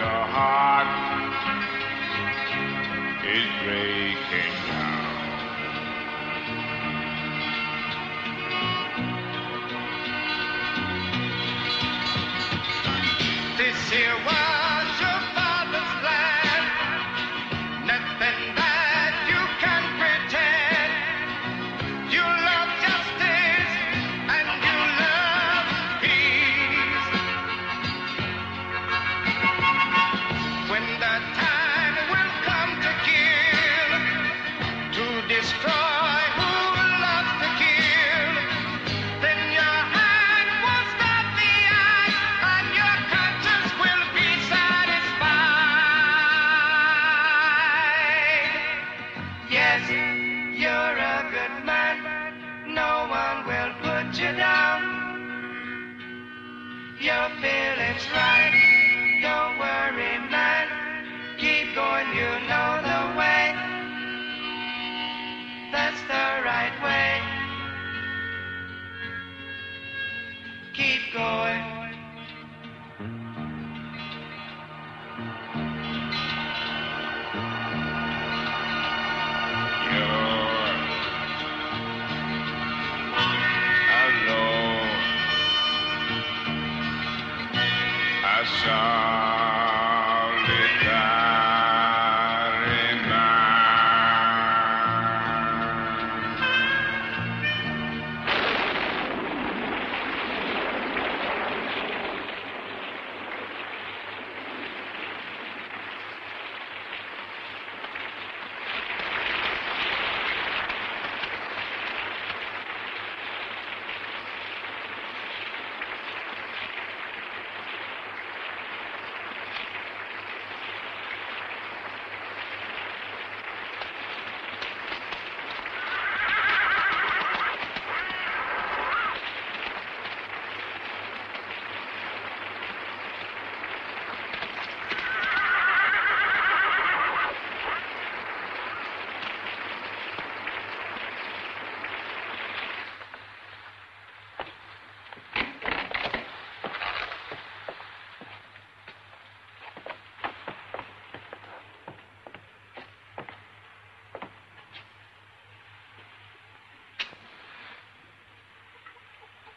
your heart is breaking down. This here was your father's land, nothing that you can pretend. You love justice and you love peace. When the time will come to kill, to destroy who loves to kill, then your hand will stop the act and your conscience will be satisfied. Yes, you're a good man, no one will put you down. Your feeling's right, don't worry, man. Keep going, you know the way. That's the right way. Keep going. You're alone. A solitary man.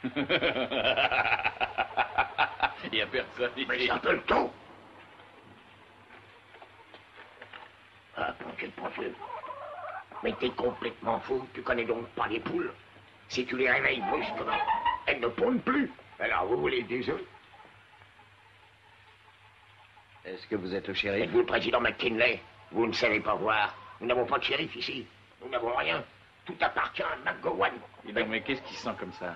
Il n'y a personne ici. Mais c'est un peu le temps. Ah, bon Dieu, bon Dieu. Mais t'es complètement fou, tu connais donc pas les poules. Si tu les réveilles brusquement, elles ne pondent plus. Alors, vous voulez des œufs? Est-ce que vous êtes le shérif? Êtes-vous le président McKinley? Vous ne savez pas voir. Nous n'avons pas de shérif ici. Nous n'avons rien. Tout appartient à McGowan. Mais qu'est-ce qui sent comme ça?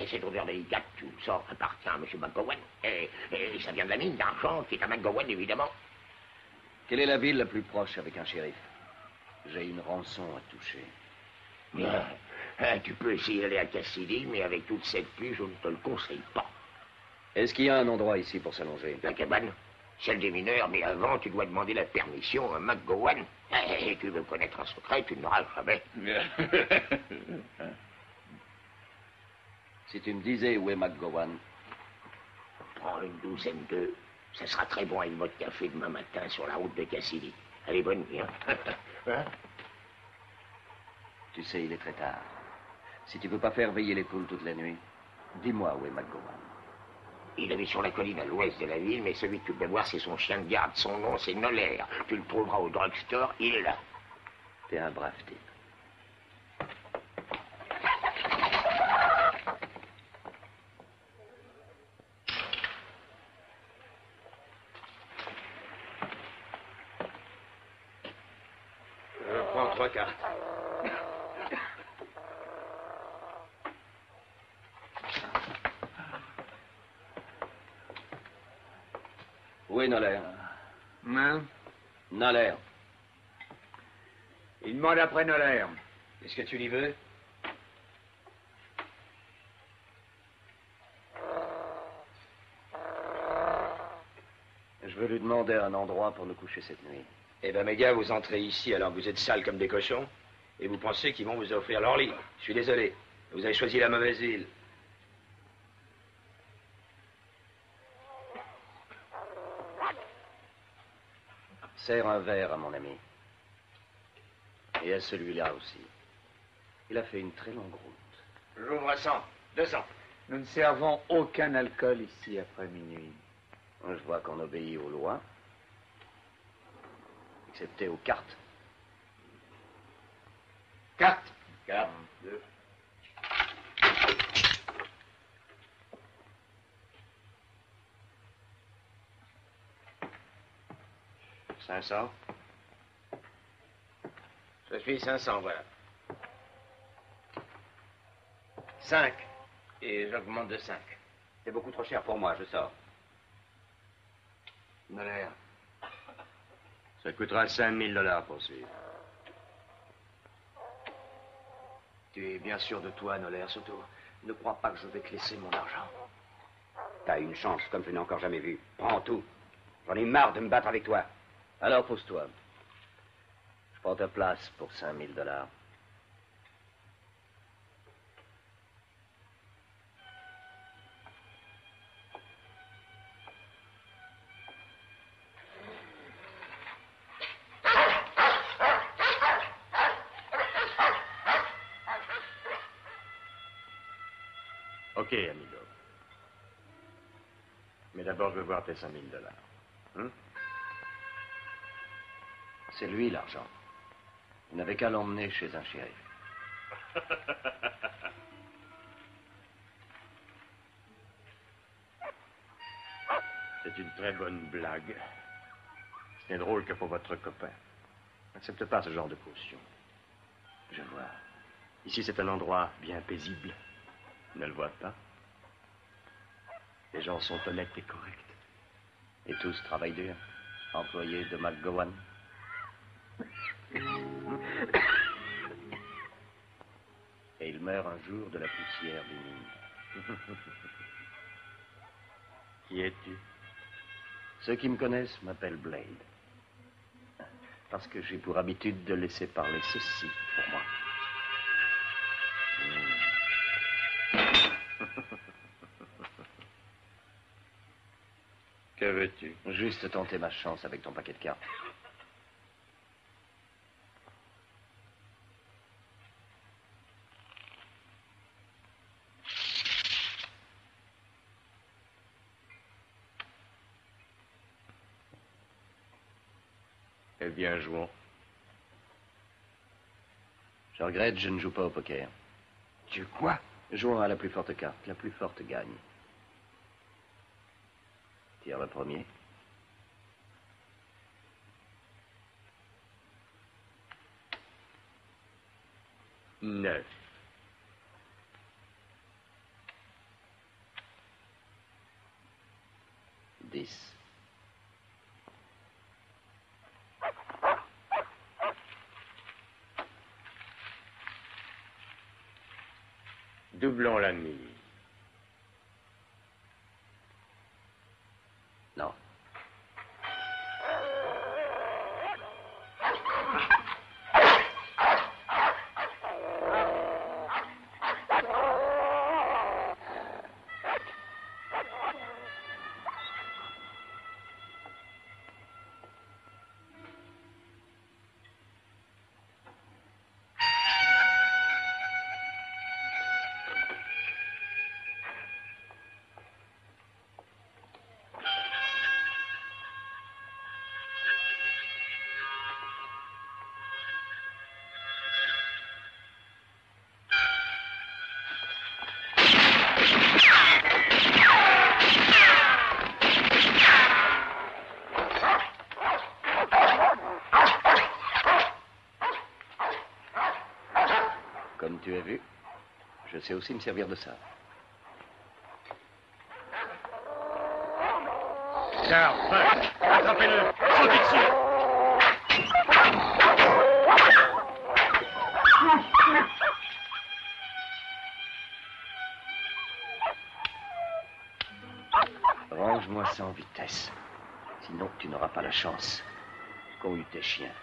Cette odeur délicate, tout ça appartient à M. McGowan. Et ça vient de la mine d'argent qui est à McGowan, évidemment. Quelle est la ville la plus proche avec un shérif? J'ai une rançon à toucher. Bien. Tu peux essayer d'aller à Cassidy, mais avec toute cette pluie, je ne te le conseille pas. Est-ce qu'il y a un endroit ici pour s'allonger? La cabane, celle des mineurs, mais avant, tu dois demander la permission à McGowan. Et tu veux connaître un secret, tu ne l'auras jamais. Si tu me disais où est McGowan? Prends une douzaine d'œufs. Ça sera très bon avec votre café demain matin sur la route de Cassidy. Allez, bonne nuit. Hein? Tu sais, il est très tard. Si tu veux pas faire veiller les poules toute la nuit, dis-moi où est McGowan. Il est sur la colline à l'ouest de la ville, mais celui que tu peux voir, c'est son chien de garde. Son nom, c'est Noller. Tu le trouveras au drugstore, il est là. T'es un brave type. Je prends 3 cartes. Où est Noller? Hein? Noller. Il demande après Noller. Est-ce que tu l'y veux? Je veux lui demander un endroit pour nous coucher cette nuit. Eh ben, mes gars, vous entrez ici alors que vous êtes sales comme des cochons et vous pensez qu'ils vont vous offrir leur lit. Je suis désolé. Vous avez choisi la mauvaise ville. Serre un verre à mon ami. Et à celui-là aussi. Il a fait une très longue route. J'ouvre 100, 200. Nous ne servons aucun alcool ici après minuit. Je vois qu'on obéit aux lois. Excepté aux cartes. Carte. Carte. 2. $500. Je suis 500, voilà. 5. Et j'augmente de 5. C'est beaucoup trop cher pour moi, je sors. Noller. Ça coûtera $5000 pour suivre. Tu es bien sûr de toi, Noller, surtout. Ne crois pas que je vais te laisser mon argent. T'as une chance comme je n'ai encore jamais vu. Prends tout. J'en ai marre de me battre avec toi. Alors pose-toi. Je prends ta place pour $5000. Ok, amigo. Mais d'abord, je veux voir tes $5000. C'est lui l'argent. Vous n'avez qu'à l'emmener chez un shérif. C'est une très bonne blague. C'est drôle que pour votre copain. N'accepte pas ce genre de caution. Je vois. Ici, c'est un endroit bien paisible. Ne le vois pas? Les gens sont honnêtes et corrects. Et tous travaillent dur. Employés de McGowan. Et il meurt un jour de la poussière des mines. Qui es-tu? Ceux qui me connaissent m'appellent Blade. Parce que j'ai pour habitude de laisser parler ceci pour moi. Que veux-tu? Juste tenter ma chance avec ton paquet de cartes. Eh bien, jouons. Je regrette, je ne joue pas au poker. Tu quoi? Jouons à la plus forte carte. La plus forte gagne. Tire le premier. Neuf. 10. Doublons la mise. Non. Comme tu as vu, je sais aussi me servir de ça. Charles, attrapez-le, sautez dessus. Range-moi ça en vitesse. Sinon, tu n'auras pas la chance qu'ont eu tes chiens.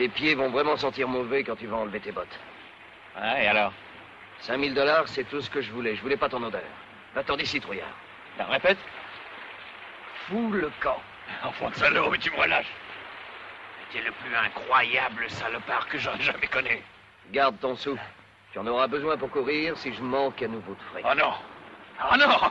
Tes pieds vont vraiment sentir mauvais quand tu vas enlever tes bottes. Ah, et alors? 5 000 $, c'est tout ce que je voulais. Je voulais pas ton odeur. Va-t'en d'ici, trouillard. Ben, répète. Fous le camp. Enfant de salaud, mais tu me relâches. T'es le plus incroyable salopard que j'aurais jamais connu. Garde ton souffle. Tu en auras besoin pour courir si je manque à nouveau de frais. Oh non! Oh non!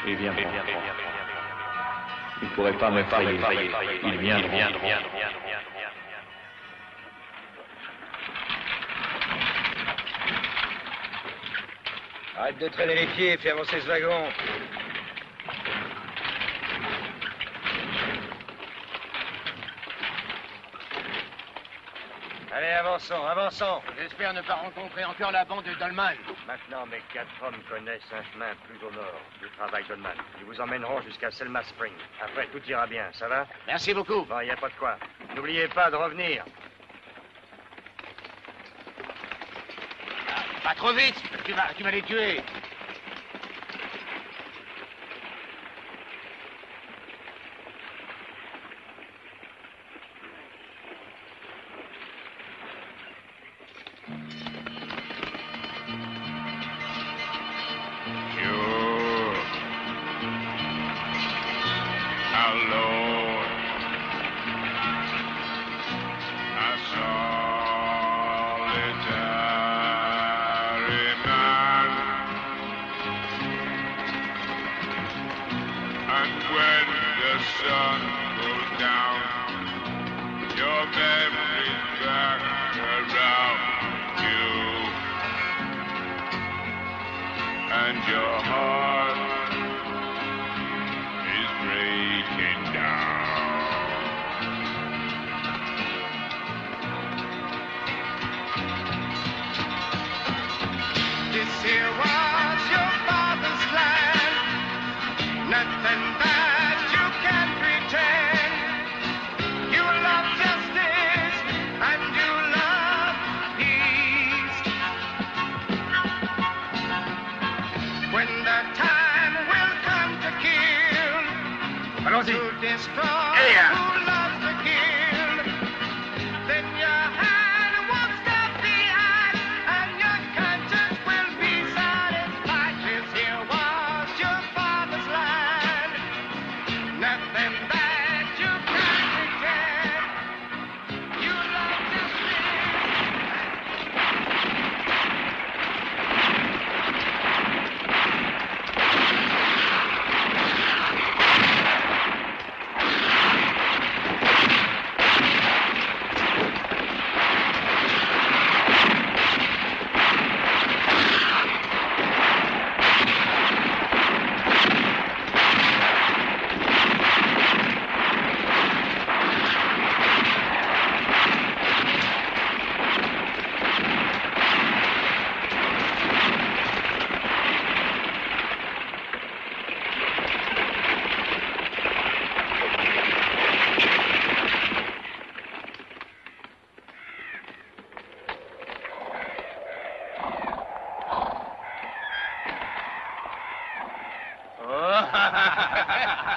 Il viendra. Il ne pourrait pas m'effrayer. Il viendra. Arrête de traîner les pieds et fais avancer ce wagon. Allez, avançons, avançons. J'espère ne pas rencontrer encore la bande de Dolman. Maintenant, mes 4 hommes connaissent un chemin plus au nord du travail Dolman. Ils vous emmèneront jusqu'à Selma Spring. Après, tout ira bien, ça va? Merci beaucoup. Bon, il n'y a pas de quoi. N'oubliez pas de revenir. Pas trop vite, tu vas les tuer.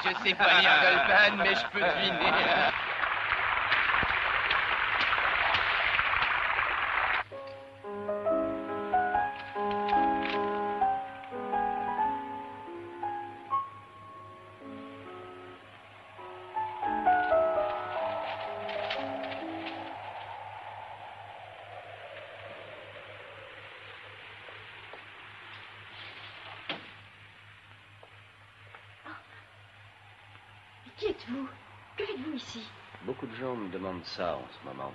Je sais pas lire Dolman, mais je peux deviner. Qui êtes-vous? Que faites-vous ici? Beaucoup de gens me demandent ça en ce moment.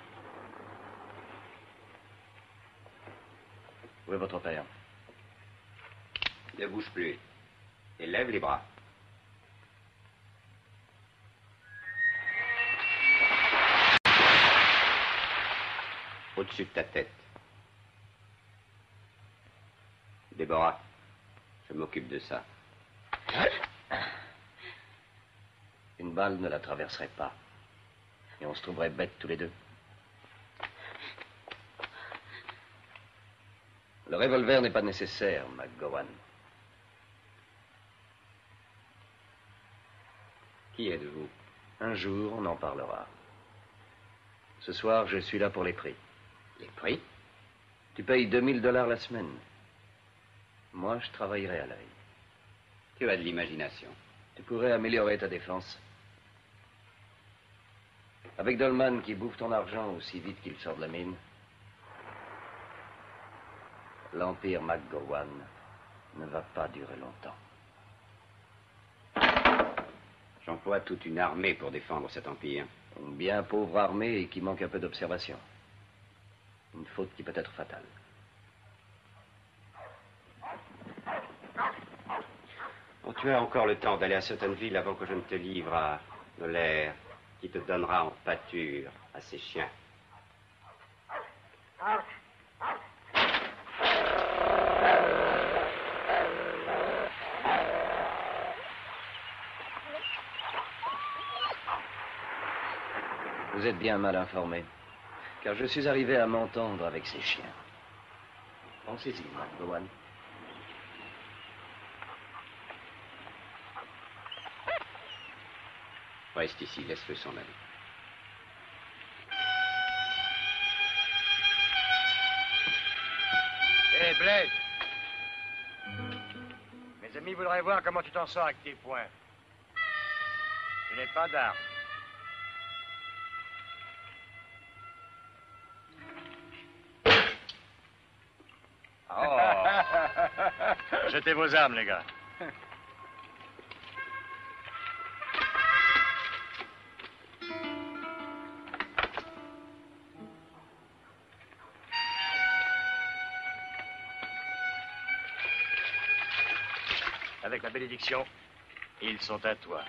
Où est votre père? Ne bouge plus. Et lève les bras. Au-dessus de ta tête. Déborah, je m'occupe de ça. Une balle ne la traverserait pas. Et on se trouverait bêtes tous les deux. Le revolver n'est pas nécessaire, McGowan. Qui êtes-vous? Un jour, on en parlera. Ce soir, je suis là pour les prix. Les prix? Tu payes $2000 la semaine. Moi, je travaillerai à l'œil. Tu as de l'imagination. Tu pourrais améliorer ta défense. Avec Dolman qui bouffe ton argent aussi vite qu'il sort de la mine, l'Empire McGowan ne va pas durer longtemps. J'emploie toute une armée pour défendre cet empire. Une bien pauvre armée et qui manque un peu d'observation. Une faute qui peut être fatale. Bon, tu as encore le temps d'aller à Suttonville avant que je ne te livre à Noller, qui te donnera en pâture à ses chiens. Vous êtes bien mal informé, car je suis arrivé à m'entendre avec ces chiens. Pensez-y, McGowan. Reste ici, laisse-le s'en aller. Hé, Blake! Mes amis voudraient voir comment tu t'en sors avec tes poings. Tu n'es pas d'armes. Oh! Jetez vos armes, les gars. Avec la bénédiction, ils sont à toi.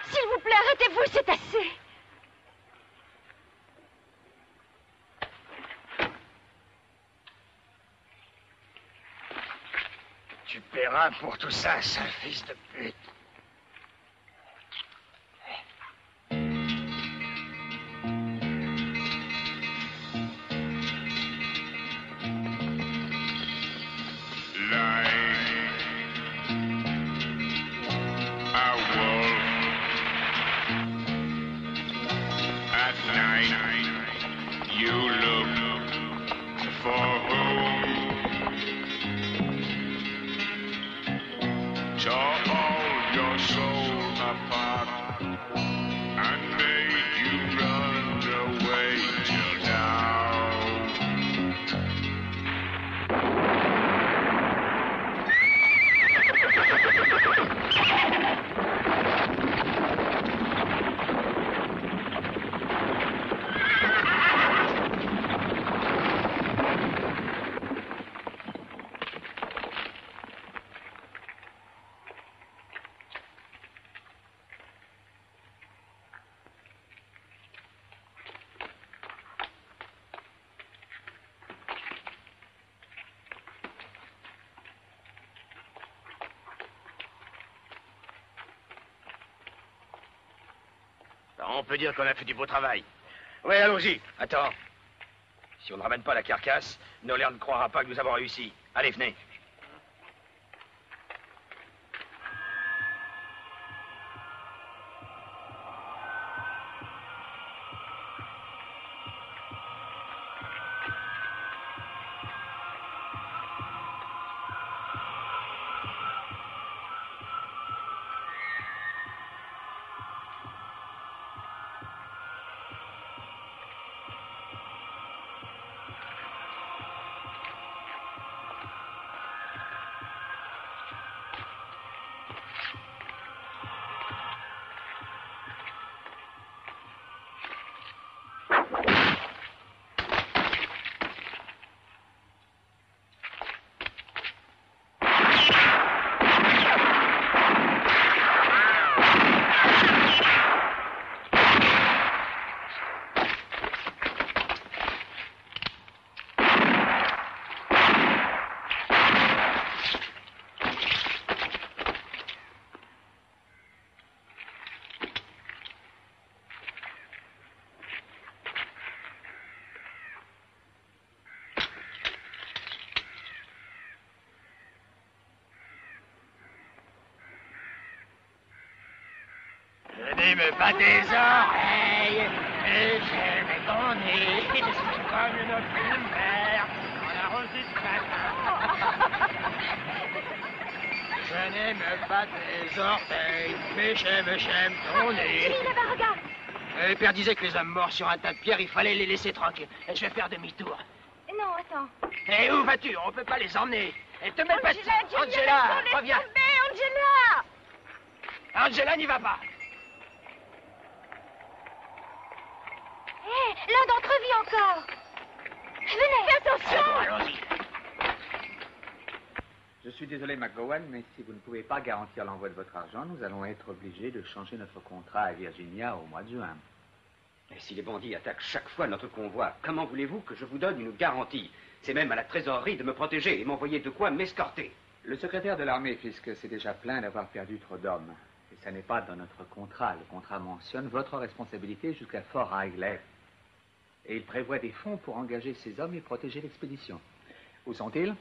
S'il vous plaît, arrêtez-vous, c'est assez. Tu paieras pour tout ça, sale fils de pute. On peut dire qu'on a fait du beau travail. Oui, allons-y. Attends. Si on ne ramène pas la carcasse, Noller ne croira pas que nous avons réussi. Allez, venez. Venez me battre les oreilles, et j'aime ton nez, comme une mère, on a reçu ce matin. Venez me battre les orteils, mais j'aime ton nez. Là-bas, regarde. Le père disait que les hommes morts sur un tas de pierres, il fallait les laisser tranquilles. Et je vais faire demi-tour. Non, attends. Et où vas-tu? On peut pas les emmener. Et te mets pas... Angela, Angela, reviens. Angela! Angela n'y va pas. Hé, l'un d'entre eux vit encore. Venez, fais attention. Bon, allons-y. Je suis désolé, McGowan, mais si vous ne pouvez pas garantir l'envoi de votre argent, nous allons être obligés de changer notre contrat à Virginia au mois de juin. Et si les bandits attaquent chaque fois notre convoi, comment voulez-vous que je vous donne une garantie? C'est même à la trésorerie de me protéger et m'envoyer de quoi m'escorter. Le secrétaire de l'armée, Fisk, s'est déjà plaint d'avoir perdu trop d'hommes. Et ça n'est pas dans notre contrat. Le contrat mentionne votre responsabilité jusqu'à Fort Riley. Et il prévoit des fonds pour engager ces hommes et protéger l'expédition. Où sont-ils?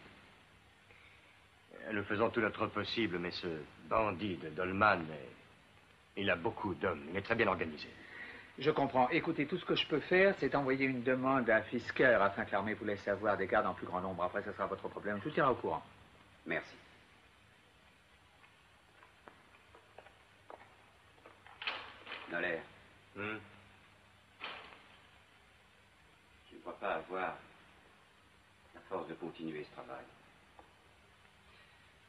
Nous faisons tout notre possible, mais ce bandit de Dolman, il a beaucoup d'hommes. Il est très bien organisé. Je comprends. Écoutez, tout ce que je peux faire, c'est envoyer une demande à Fisker afin que l'armée vous laisse avoir des gardes en plus grand nombre. Après, ce sera votre problème. Je vous tiendrai au courant. Merci. Noller. Je ne crois pas avoir la force de continuer ce travail.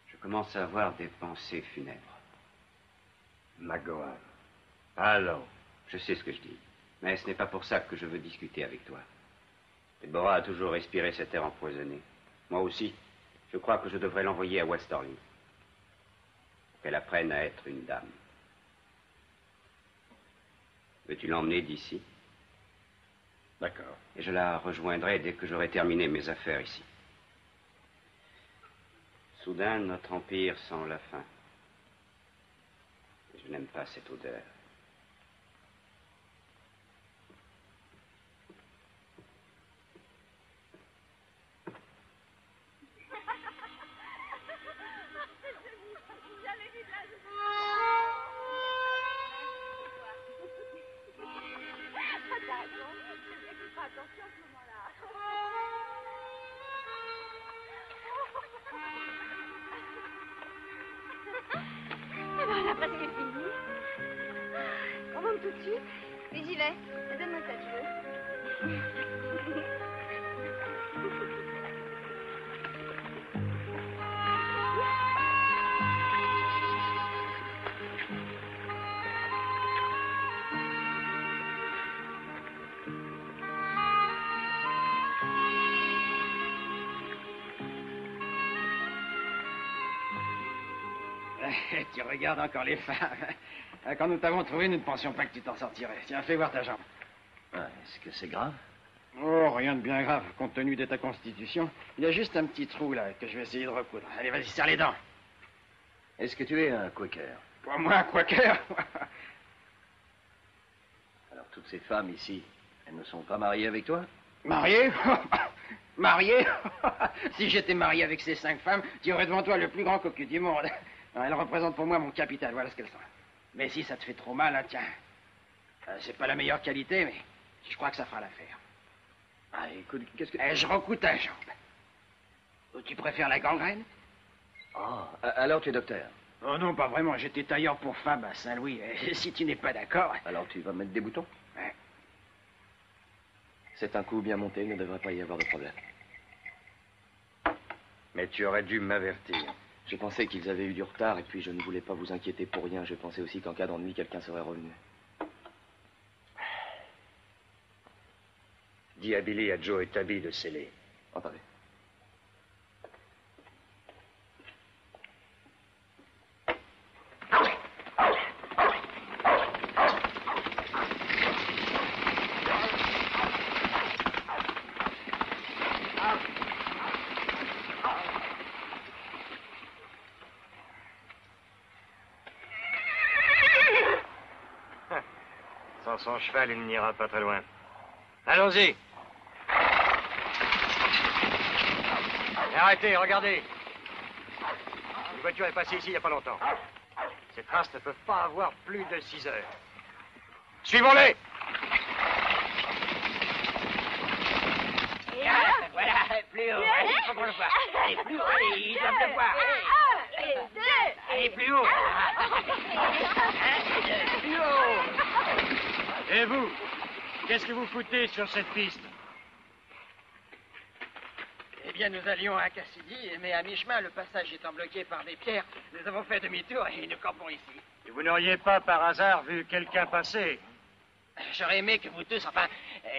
Je commence à avoir des pensées funèbres. McGowan. Allons. Je sais ce que je dis, mais ce n'est pas pour ça que je veux discuter avec toi. Deborah a toujours respiré cet air empoisonné. Moi aussi, je crois que je devrais l'envoyer à West Orleans. Pour qu'elle apprenne à être une dame. Veux-tu l'emmener d'ici? D'accord. Et je la rejoindrai dès que j'aurai terminé mes affaires ici. Soudain, notre empire sent la faim. Et je n'aime pas cette odeur. Voilà, presque fini. On monte tout de suite. Oui, j'y vais. Donne-moi ça, tu veux. Tu regardes encore les femmes. Quand nous t'avons trouvé, nous ne pensions pas que tu t'en sortirais. Tiens, fais voir ta jambe. Est-ce que c'est grave? Oh, rien de bien grave, compte tenu de ta constitution. Il y a juste un petit trou, là, que je vais essayer de recoudre. Allez, vas-y, serre les dents. Est-ce que tu es un Quaker? Pas moi, un Quaker. Alors, toutes ces femmes ici, elles ne sont pas mariées avec toi? Marié? Marié? Si j'étais marié avec ces 5 femmes, tu aurais devant toi le plus grand cocu du monde. Elles représentent pour moi mon capital, voilà ce qu'elles sont. Mais si ça te fait trop mal, hein, tiens. C'est pas la meilleure qualité, mais je crois que ça fera l'affaire. Ah, écoute, qu'est-ce que... Je recoue ta jambe. Ou tu préfères la gangrène? Oh, alors tu es docteur? Oh non, pas vraiment. J'étais tailleur pour femmes à Saint-Louis. Et si tu n'es pas d'accord... Alors tu vas mettre des boutons? Ouais. C'est un coup bien monté, il ne devrait pas y avoir de problème. Mais tu aurais dû m'avertir. J'ai pensé qu'ils avaient eu du retard et puis je ne voulais pas vous inquiéter pour rien. Je pensais aussi qu'en cas d'ennui, quelqu'un serait revenu. Dis à Billy, à Joe et Tabby de sceller. Entendu. Sans son cheval, il n'ira pas très loin. Allons-y. Arrêtez, regardez. Une voiture est passée ici il n'y a pas longtemps. Ces traces ne peuvent pas avoir plus de 6 heures. Suivons-les. Voilà, plus haut. Allez, il faut qu'on le voie. Allez, plus haut, allez, ils doivent le voir. Allez, plus haut. Plus haut. Et vous, qu'est-ce que vous foutez sur cette piste? Eh bien, nous allions à Cassidy, mais à mi-chemin, le passage étant bloqué par des pierres, nous avons fait demi-tour et nous campons ici. Et vous n'auriez pas par hasard vu quelqu'un passer? J'aurais aimé que vous tous, enfin,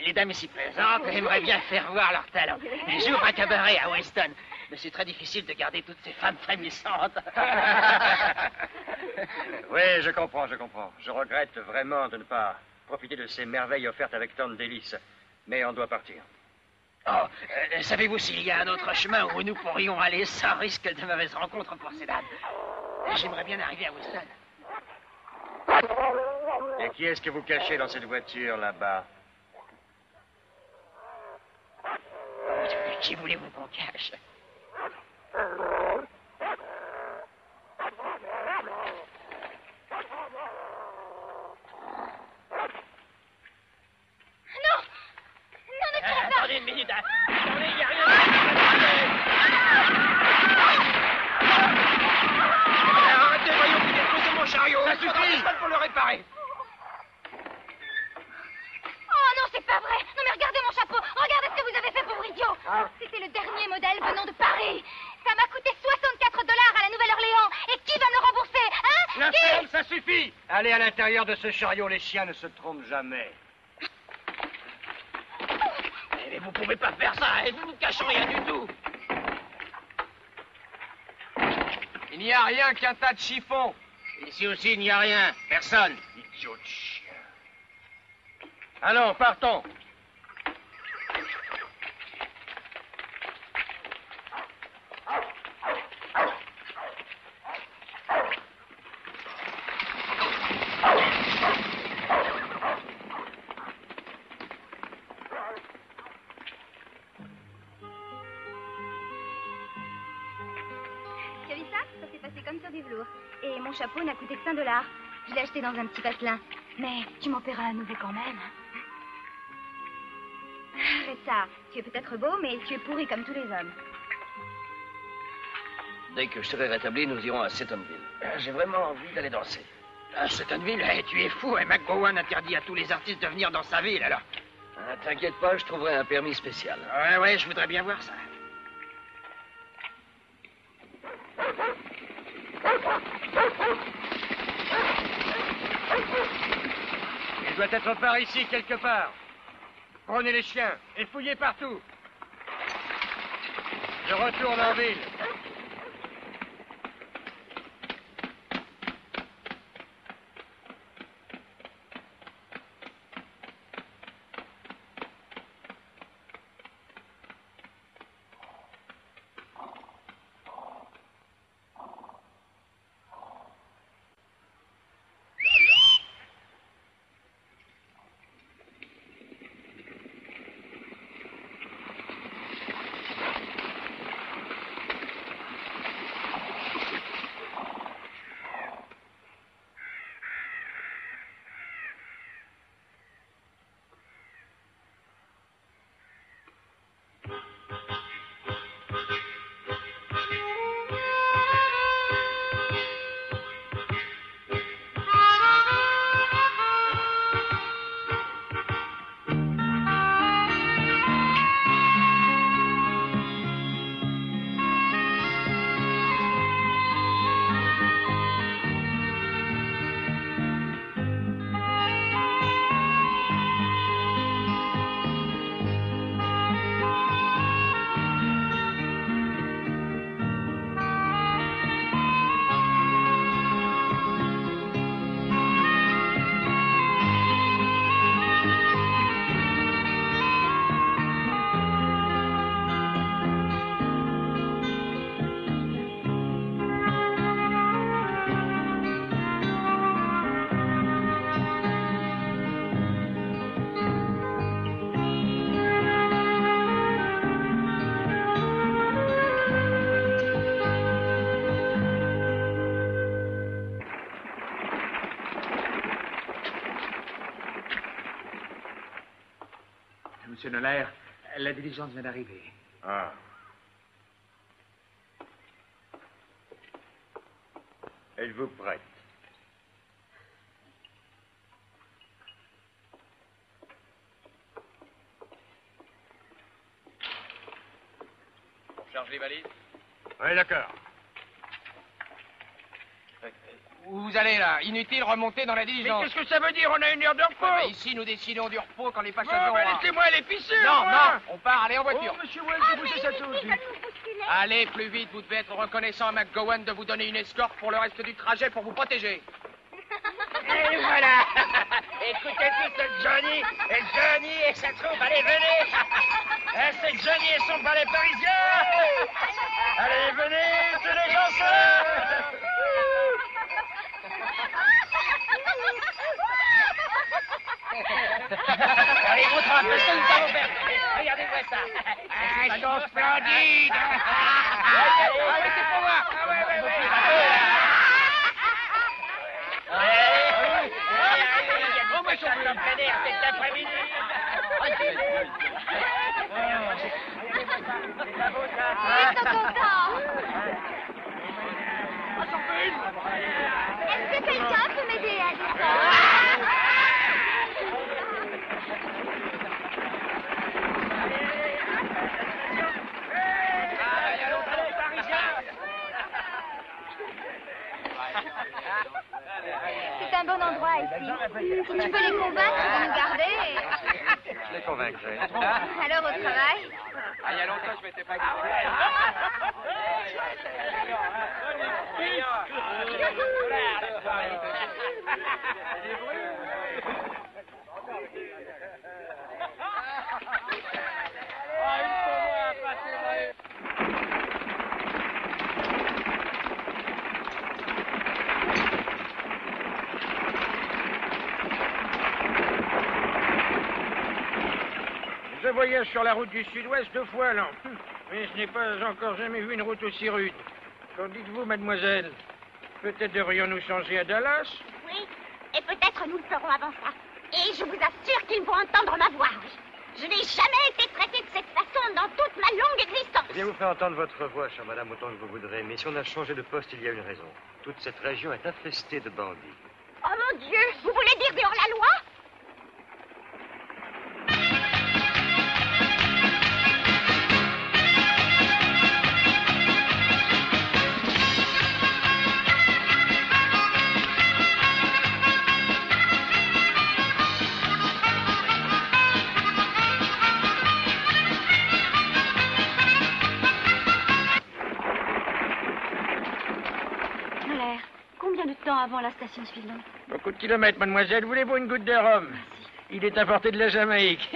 les dames ici présentes, aimeraient bien faire voir leur talent. J'ouvre un cabaret à Weston, mais c'est très difficile de garder toutes ces femmes frémissantes. Oui, je comprends. Je regrette vraiment de ne pas profiter de ces merveilles offertes avec tant de délices. Mais on doit partir. Oh, savez-vous s'il y a un autre chemin où nous pourrions aller sans risque de mauvaises rencontres pour ces dames? J'aimerais bien arriver à Weston. Et qui est-ce que vous cachez dans cette voiture, là-bas? Qui voulez-vous qu'on cache? Attendez une minute. Attendez, il n'y a rien. Arrêtez, voyons, vous déposez mon chariot. Ça suffit pour le réparer. Oh non, c'est pas vrai. Non mais regardez mon chapeau. Regardez ce que vous avez fait, pauvre idiot. C'était C'est le dernier modèle venant de Paris. Ça m'a coûté 64 $ à la Nouvelle-Orléans. Et qui va me le rembourser, hein? La Qui? ferme, ça suffit. Allez à l'intérieur de ce chariot, les chiens ne se trompent jamais. Mais vous pouvez pas faire ça, hein. Nous ne cachons rien du tout. Il n'y a rien qu'un tas de chiffons. Ici aussi, il n'y a rien. Personne. Idiot de chien. Allons, partons. Tu as vu ça? Ça s'est passé comme sur du velours. Et mon chapeau n'a coûté que 5 $. Je l'ai acheté dans un petit patelin. Mais tu m'en paieras à nouveau quand même. Arrête ça. Tu es peut-être beau, mais tu es pourri comme tous les hommes. Dès que je serai rétabli, nous irons à Setonville. J'ai vraiment envie d'aller danser. Ah, Setonville, tu es fou, hein. McGowan interdit à tous les artistes de venir dans sa ville, alors. Ah, t'inquiète pas, je trouverai un permis spécial. Ouais, je voudrais bien voir ça. Il doit être par ici, quelque part. Prenez les chiens et fouillez partout. Je retourne en ville. Monsieur Noller, la diligence vient d'arriver. Ah. Êtes-vous prête? Charge les valises. Oui, d'accord. Où vous allez, là? Inutile, remonter dans la diligence. Mais qu'est-ce que ça veut dire? On a une heure de repos. Ouais, mais ici, nous décidons du repos quand les passagers laissez-moi aller pisser. Non, on part, allez en voiture. Oh, monsieur Wells, j'ai bougé ça tout de suite. Allez, plus vite, vous devez être reconnaissant à McGowan de vous donner une escorte pour le reste du trajet pour vous protéger. Et voilà. Écoutez tout, c'est Johnny et sa troupe. Allez, venez. C'est Johnny et son ballet parisien. Allez, venez, tous les gens seuls. Allez, montre un peu ce que nous avons fait. Regardez-moi ça. Ils sont splendides. Allez, c'est pour moi. Oh, moi, je suis en plein air cet après-midi. Ils sont contents. Est-ce que quelqu'un peut m'aider à descendre? endroit ici. Si tu peux les convaincre de nous garder. Je les convaincrai. Alors au travail. Ah, il y a longtemps, je m'étais pas Je voyage sur la route du sud-ouest 2 fois l'an. Mais je n'ai pas encore jamais vu une route aussi rude. Qu'en dites-vous, mademoiselle? Peut-être devrions-nous changer à Dallas? Oui, et peut-être nous le ferons avant ça. Et je vous assure qu'ils vont entendre ma voix. Je n'ai jamais été traitée de cette façon dans toute ma longue existence. Eh bien, vous ferez entendre votre voix, chère madame, autant que vous voudrez. Mais si on a changé de poste, il y a une raison. Toute cette région est infestée de bandits. Oh mon Dieu, vous voulez dire dehors la loi? Combien de temps avant la station suivante? Beaucoup de kilomètres, mademoiselle. Voulez-vous une goutte de rhum? Merci. Il est importé de la Jamaïque.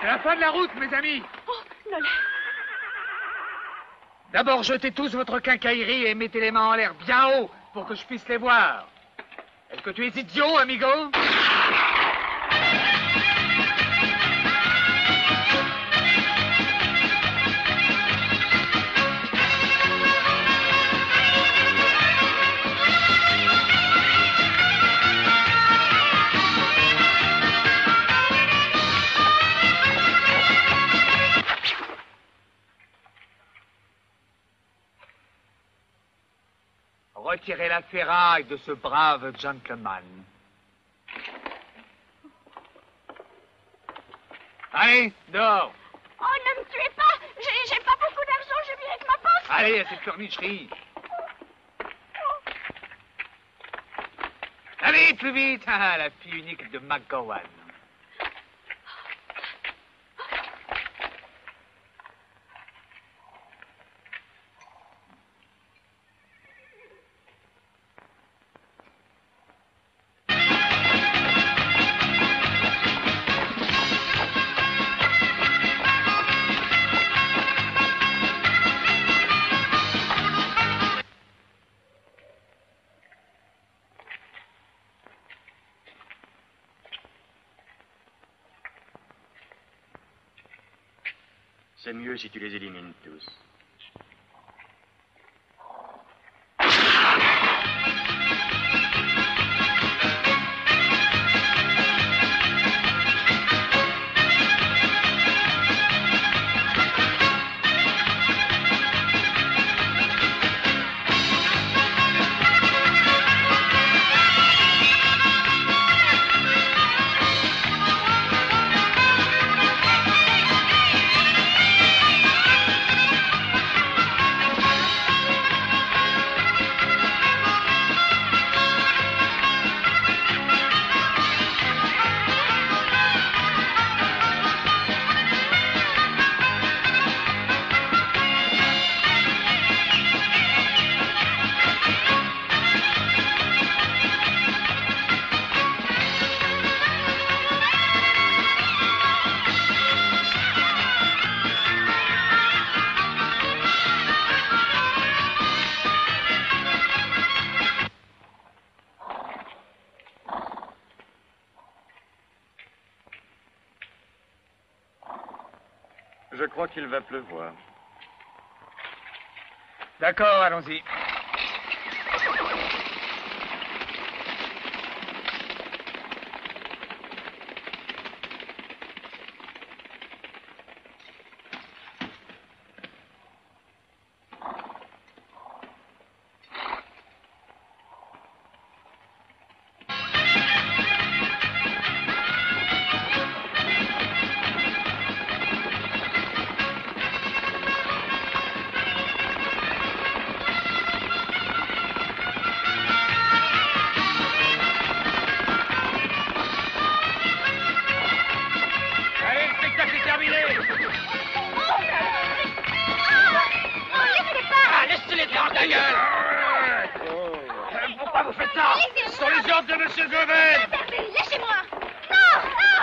C'est la fin de la route, mes amis. Oh, Nolan. D'abord, jetez tous votre quincaillerie et mettez les mains en l'air bien haut pour que je puisse les voir. Est-ce que tu es idiot, amigo? Retirez la ferraille de ce brave gentleman. Allez, dehors. Oh, ne me tuez pas. J'ai pas beaucoup d'argent, je viens avec ma poche. Allez, à cette pleurnicherie. Allez, plus vite. Ah, la fille unique de McGowan. C'est mieux si tu les élimines tous. Je crois qu'il va pleuvoir. D'accord, allons-y. ta gueule. Pourquoi vous faites ça? Ce sont les ordres de Monsieur Goven. Lâchez-moi. Non, non.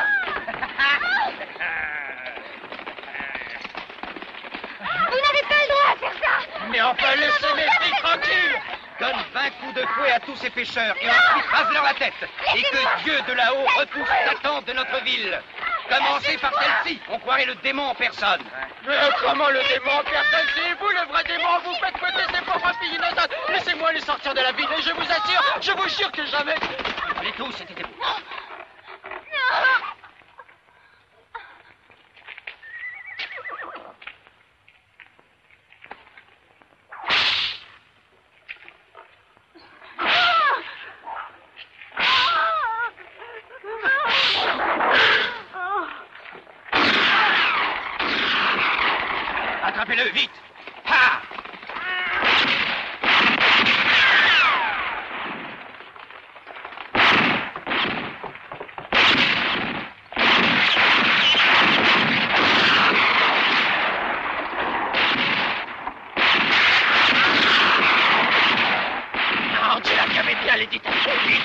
Vous n'avez pas le droit à faire ça. Mais enfin, laissez mes filles tranquilles. Donne 20 coups de fouet à tous ces pêcheurs et ensuite rase-leur la tête. Et que Dieu de là-haut repousse l'attente de notre ville. Commencez par celle-ci. On croirait le démon en personne. Mais comment le démon en personne? C'est vous le vrai démon. Vous faites côté ces pauvres filles innocentes. Laissez-moi les sortir de la ville et je vous assure, je vous jure que jamais... Allez tous, c'était vous. Non. Attrapez-le, vite. Ha! Non, tu l'as jamais bien les détacher, vite.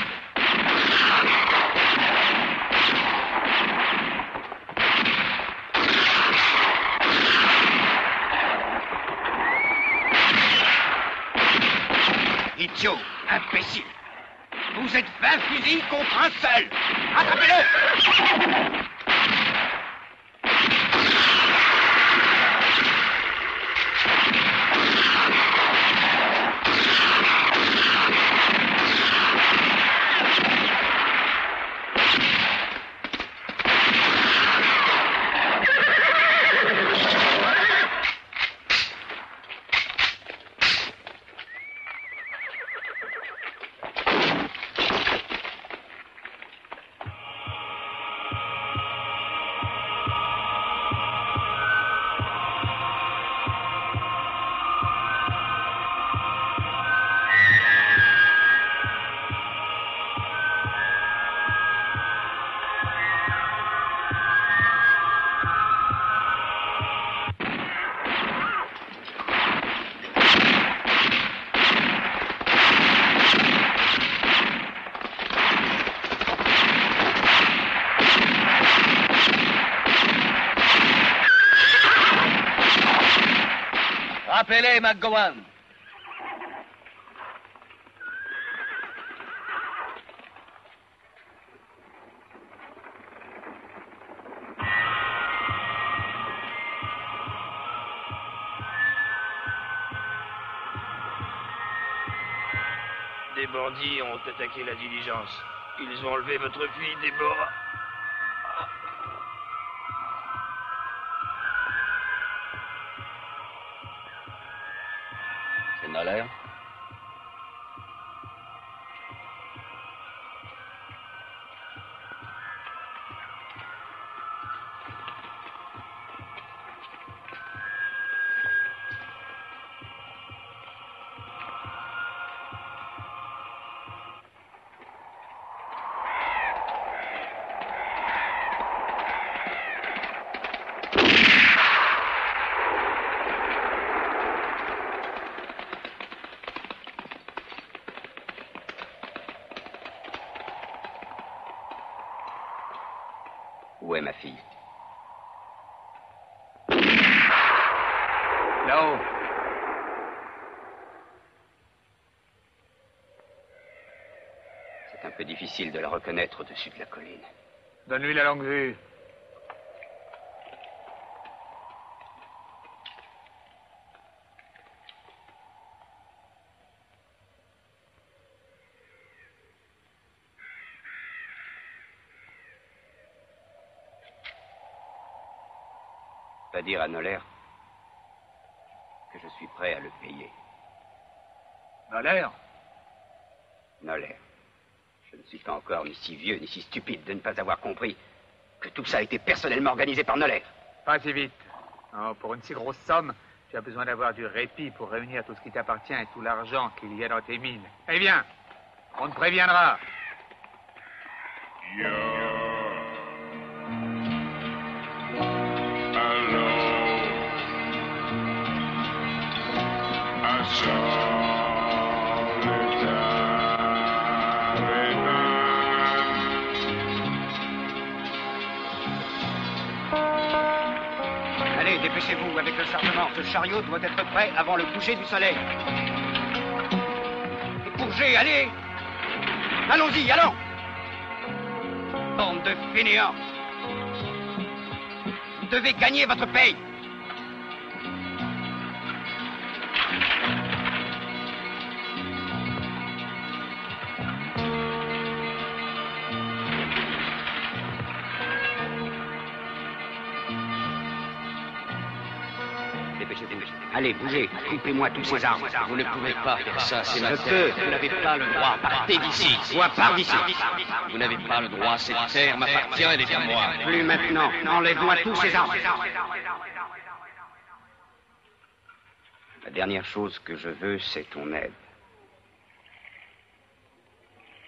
Idiot, imbécile. Vous êtes 20 fusils contre un seul. Attrapez-le! Rappelez McGowan. Des bandits ont attaqué la diligence. Ils ont enlevé votre fille, Déborah. C'est Noller? Où est ma fille? Là-haut. C'est un peu difficile de la reconnaître au-dessus de la colline. Donne-lui la longue vue. Va dire à Noller que je suis prêt à le payer. Noller? Noller, je ne suis pas encore ni si vieux ni si stupide de ne pas avoir compris que tout ça a été personnellement organisé par Noller. Pas si vite. Oh, pour une si grosse somme, tu as besoin d'avoir du répit pour réunir tout ce qui t'appartient et tout l'argent qu'il y a dans tes mines. Eh bien, on te préviendra. I saw Allez, dépêchez-vous avec le chargement. Ce chariot doit être prêt avant le coucher du soleil. Et bougez, allez! Allons-y, allons! Bande de fainéants! Vous devez gagner votre paye! Allez, bougez, coupez-moi tous ces arbres. Vous ne pouvez pas faire ça, c'est ma Je terre. peux. Vous n'avez pas le droit. Partez d'ici. Soit par d'ici. Vous n'avez pas le droit. Cette terre m'appartient, elle est à moi. Plus maintenant. Enlève-moi tous ces arbres. La dernière chose que je veux, c'est ton aide.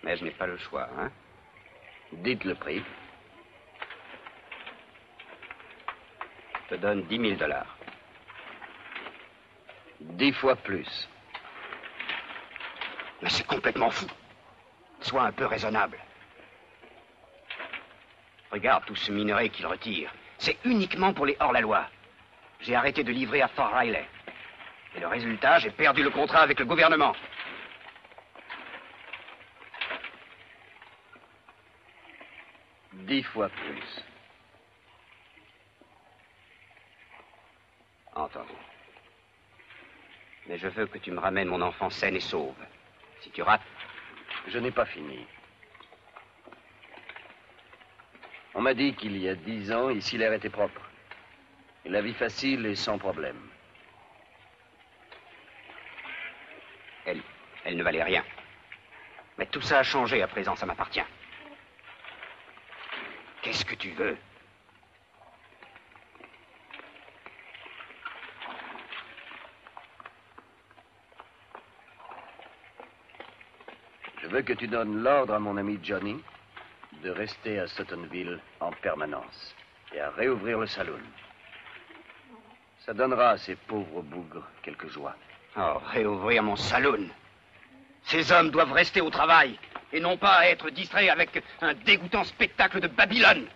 Mais je n'ai pas le choix, hein? Dites le prix. Je te donne 10 000 $. 10 fois plus. Mais c'est complètement fou. Sois un peu raisonnable. Regarde tout ce minerai qu'il retire. C'est uniquement pour les hors-la-loi. J'ai arrêté de livrer à Fort Riley. Et le résultat, j'ai perdu le contrat avec le gouvernement. Dix fois plus. Entendu. Mais je veux que tu me ramènes mon enfant saine et sauve. Si tu rates... Je n'ai pas fini. On m'a dit qu'il y a 10 ans, ici l'air était propre. Et la vie facile et sans problème. Elle ne valait rien. Mais tout ça a changé à présent, ça m'appartient. Qu'est-ce que tu veux? Je veux que tu donnes l'ordre à mon ami Johnny de rester à Suttonville en permanence et à réouvrir le saloon. Ça donnera à ces pauvres bougres quelques joies. Oh, réouvrir mon saloon. Ces hommes doivent rester au travail et non pas être distraits avec un dégoûtant spectacle de Babylone.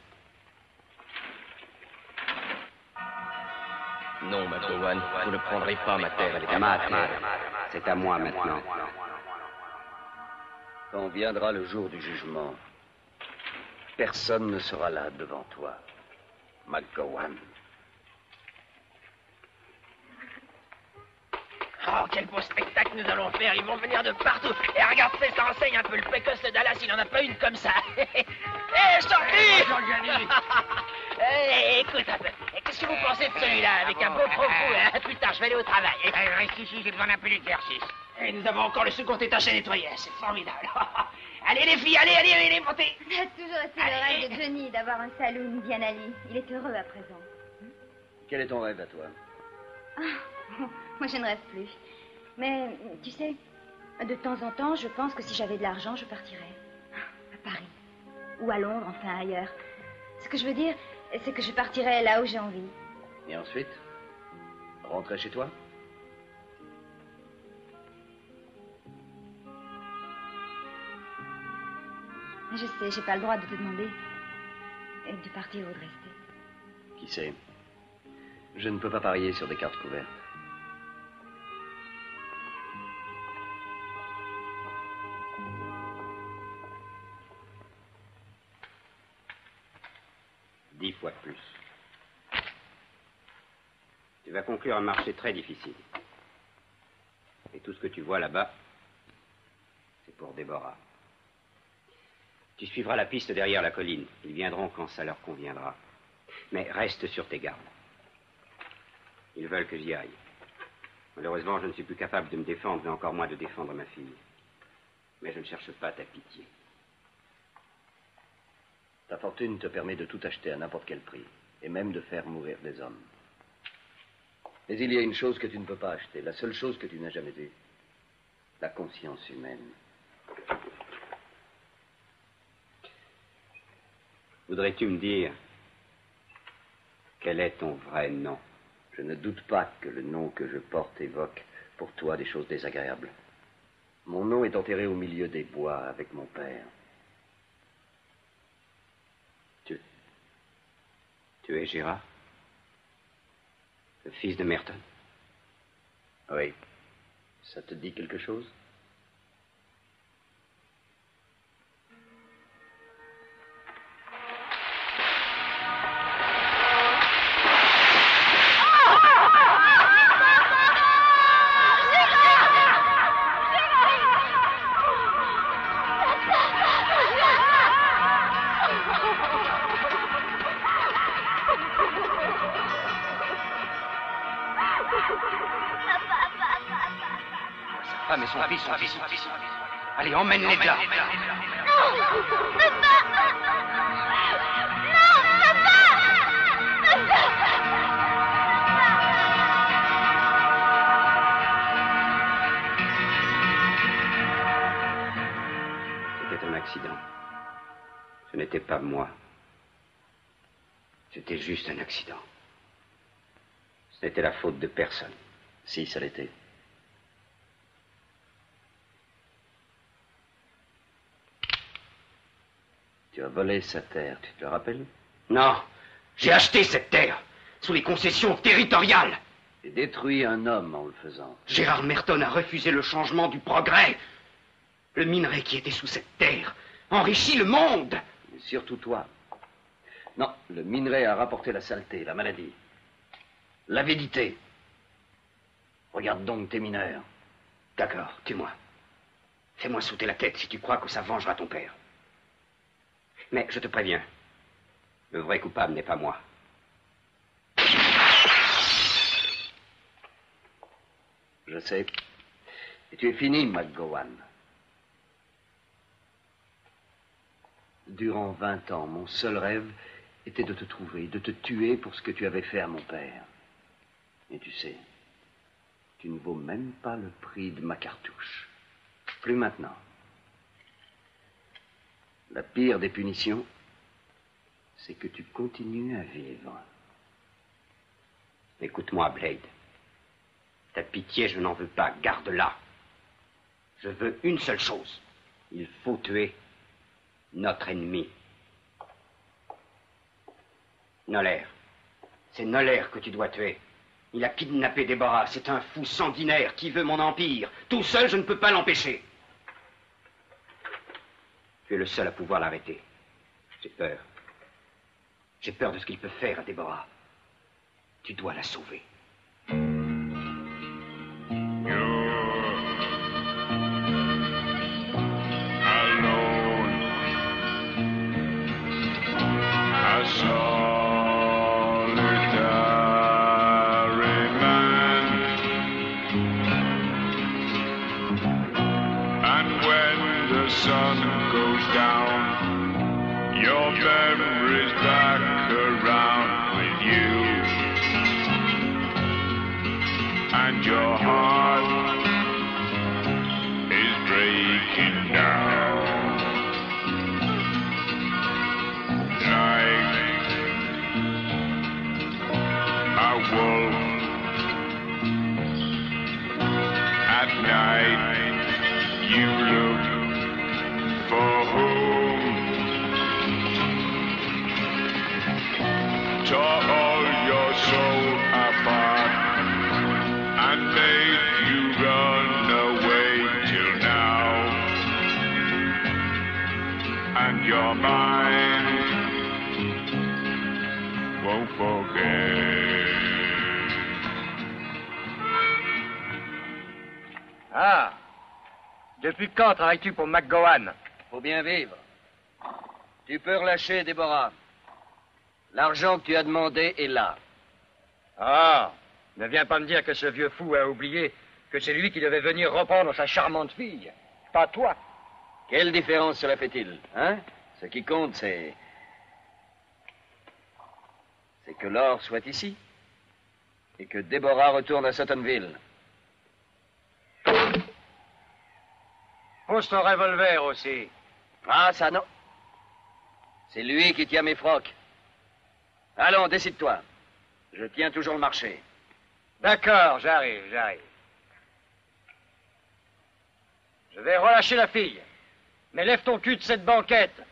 Non, McGowan, vous ne prendrez pas ma terre, elle est à Ma moi. terre, c'est à moi maintenant. Quand viendra le jour du jugement, personne ne sera là devant toi, McGowan. Oh, quel beau spectacle nous allons faire. Ils vont venir de partout. Et regarde, ça renseigne un peu. Le précoce de Dallas, il n'en a pas une comme ça. Hé, sorti! Écoute un peu. Qu'est-ce que vous pensez de celui-là, avec un beau profou, hein? Plus tard, je vais aller au travail. Reste ici, j'ai besoin d'un peu d'exercice. Et nous avons encore le second étage à nettoyer. C'est formidable. Allez, les filles, allez, montez. Ça a toujours été le rêve de Johnny d'avoir un saloon bien à lui. Il est heureux à présent. Quel est ton rêve à toi? Moi, je ne rêve plus. Mais, tu sais, de temps en temps, je pense que si j'avais de l'argent, je partirais. À Paris. Ou à Londres, enfin ailleurs. Ce que je veux dire, c'est que je partirais là où j'ai envie. Et ensuite, rentrer chez toi? Je sais, j'ai pas le droit de te demander de partir ou de rester. Qui sait? Je ne peux pas parier sur des cartes couvertes. Dix fois plus. Tu vas conclure un marché très difficile. Et tout ce que tu vois là-bas, c'est pour Déborah. Tu suivras la piste derrière la colline. Ils viendront quand ça leur conviendra. Mais reste sur tes gardes. Ils veulent que j'y aille. Malheureusement, je ne suis plus capable de me défendre, et encore moins de défendre ma fille. Mais je ne cherche pas ta pitié. Ta fortune te permet de tout acheter à n'importe quel prix, et même de faire mourir des hommes. Mais il y a une chose que tu ne peux pas acheter, la seule chose que tu n'as jamais eue. La conscience humaine. Voudrais-tu me dire quel est ton vrai nom? Je ne doute pas que le nom que je porte évoque pour toi des choses désagréables. Mon nom est enterré au milieu des bois avec mon père. Tu es Gérard? Le fils de Merton. Oui. Ça te dit quelque chose? Ah, mais son fils, son fils. Allez, emmène-les de là. C'était un accident. Ce n'était pas moi. C'était juste un accident. Ce n'était la faute de personne. Si, ça l'était. Tu as volé sa terre, tu te le rappelles? Non, j'ai acheté cette terre, sous les concessions territoriales. Et détruit un homme en le faisant. Gérard Merton a refusé le changement du progrès. Le minerai qui était sous cette terre enrichit le monde. Et surtout toi. Non, le minerai a rapporté la saleté, la maladie, l'avidité. Regarde donc tes mineurs. D'accord, tue-moi. Fais-moi sauter la tête si tu crois que ça vengera ton père. Mais je te préviens, le vrai coupable n'est pas moi. Je sais. Et tu es fini, McGowan. Durant 20 ans, mon seul rêve était de te trouver, de te tuer pour ce que tu avais fait à mon père. Et tu sais, tu ne vaux même pas le prix de ma cartouche. Plus maintenant. La pire des punitions, c'est que tu continues à vivre. Écoute-moi, Blade. Ta pitié, je n'en veux pas. Garde-la. Je veux une seule chose. Il faut tuer notre ennemi. Noller. C'est Noller que tu dois tuer. Il a kidnappé Déborah. C'est un fou sanguinaire qui veut mon empire. Tout seul, je ne peux pas l'empêcher. Tu es le seul à pouvoir l'arrêter. J'ai peur. J'ai peur de ce qu'il peut faire à Déborah. Tu dois la sauver. Sun goes down, your memories back around with you, and your heart is breaking now, like a wolf at night. You look for whom? Tore all your soul apart and made you run away till now, and your mind won't forget. Ah, depuis quand travailles-tu pour McGowan? Faut bien vivre. Tu peux relâcher Déborah. L'argent que tu as demandé est là. Ah, ne viens pas me dire que ce vieux fou a oublié que c'est lui qui devait venir reprendre sa charmante fille. Pas toi. Quelle différence cela fait-il, hein? Ce qui compte, c'est que l'or soit ici et que Déborah retourne à Suttonville. Pose ton revolver aussi. Ah, ça non. C'est lui qui tient mes frocs. Allons, décide-toi. Je tiens toujours le marché. D'accord, j'arrive. Je vais relâcher la fille. Mais lève ton cul de cette banquette.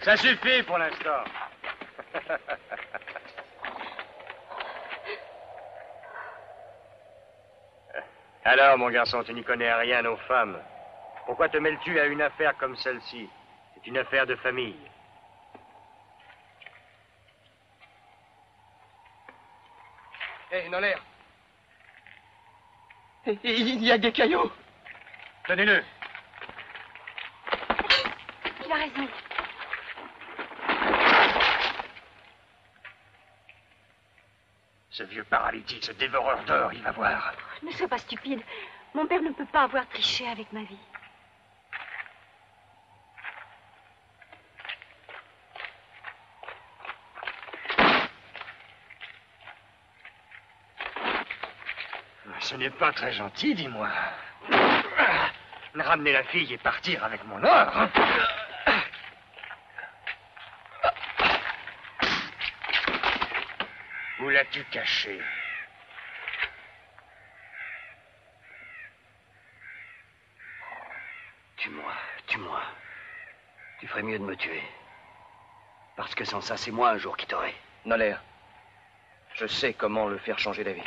Ça suffit pour l'instant. Alors, mon garçon, tu n'y connais rien aux femmes. Pourquoi te mêles-tu à une affaire comme celle-ci? C'est une affaire de famille. Hé, Noller. Il y a des cailloux. Tenez-le. Il a raison. Ce vieux paralytique, ce dévoreur d'or, il va voir. Ne sois pas stupide. Mon père ne peut pas avoir triché avec ma vie. Ce n'est pas très gentil, dis-moi. Ramener la fille et partir avec mon or. Où l'as-tu caché? Tue-moi. Tu ferais mieux de me tuer. Parce que sans ça, c'est moi un jour qui t'aurai. Noller, je sais comment le faire changer d'avis.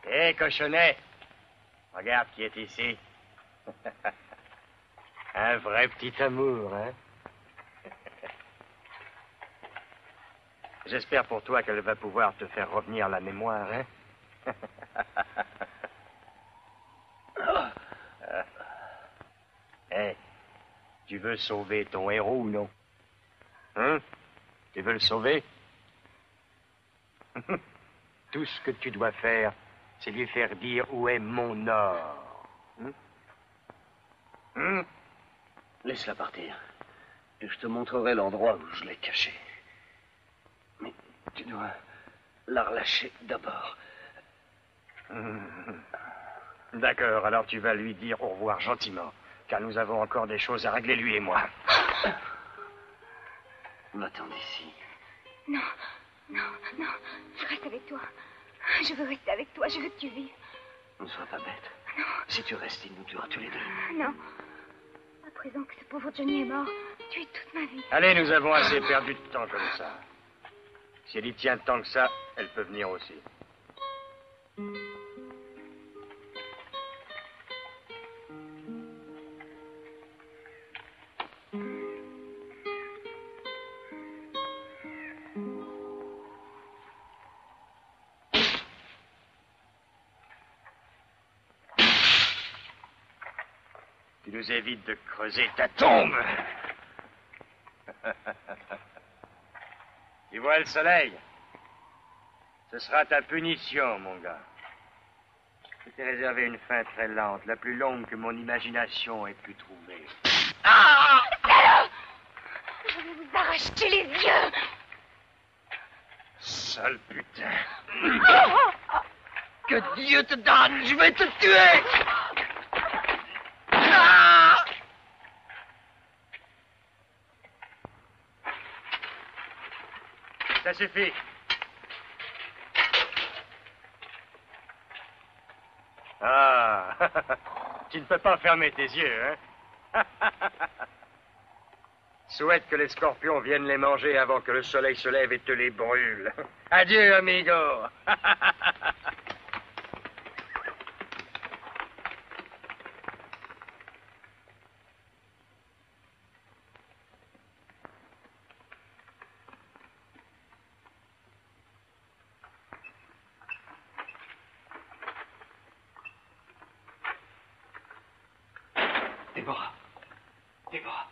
Hé, cochonnet, regarde qui est ici. Un vrai petit amour, hein? J'espère pour toi qu'elle va pouvoir te faire revenir la mémoire, hein? Hé, tu veux sauver ton héros ou non? Hein? Tu veux le sauver? Tout ce que tu dois faire, c'est lui faire dire où est mon or. Laisse-la partir. Et je te montrerai l'endroit où je l'ai cachée. Mais tu dois la relâcher d'abord. D'accord, alors tu vas lui dire au revoir gentiment, car nous avons encore des choses à régler, lui et moi. Va-t'en d'ici. Non, je reste avec toi. Je veux rester avec toi, je veux que tu vives. Ne sois pas bête. Non. Si tu restes, il nous tuera tous les deux. Non. À présent que ce pauvre Johnny est mort, tu es toute ma vie. Allez, nous avons assez perdu de temps comme ça. Si elle y tient tant que ça, elle peut venir aussi. Tu nous évites de creuser ta tombe. Tu vois le soleil? Ce sera ta punition, mon gars. Je t'ai réservé une fin très lente, la plus longue que mon imagination ait pu trouver. Ah! Salaud! Je vais vous arracher les yeux! Sale putain! Que Dieu te donne, je vais te tuer! Ah! Ça suffit. Ah, tu ne peux pas fermer tes yeux, hein? Souhaite que les scorpions viennent les manger avant que le soleil se lève et te les brûle. Adieu, amigo. Déborah. Déborah.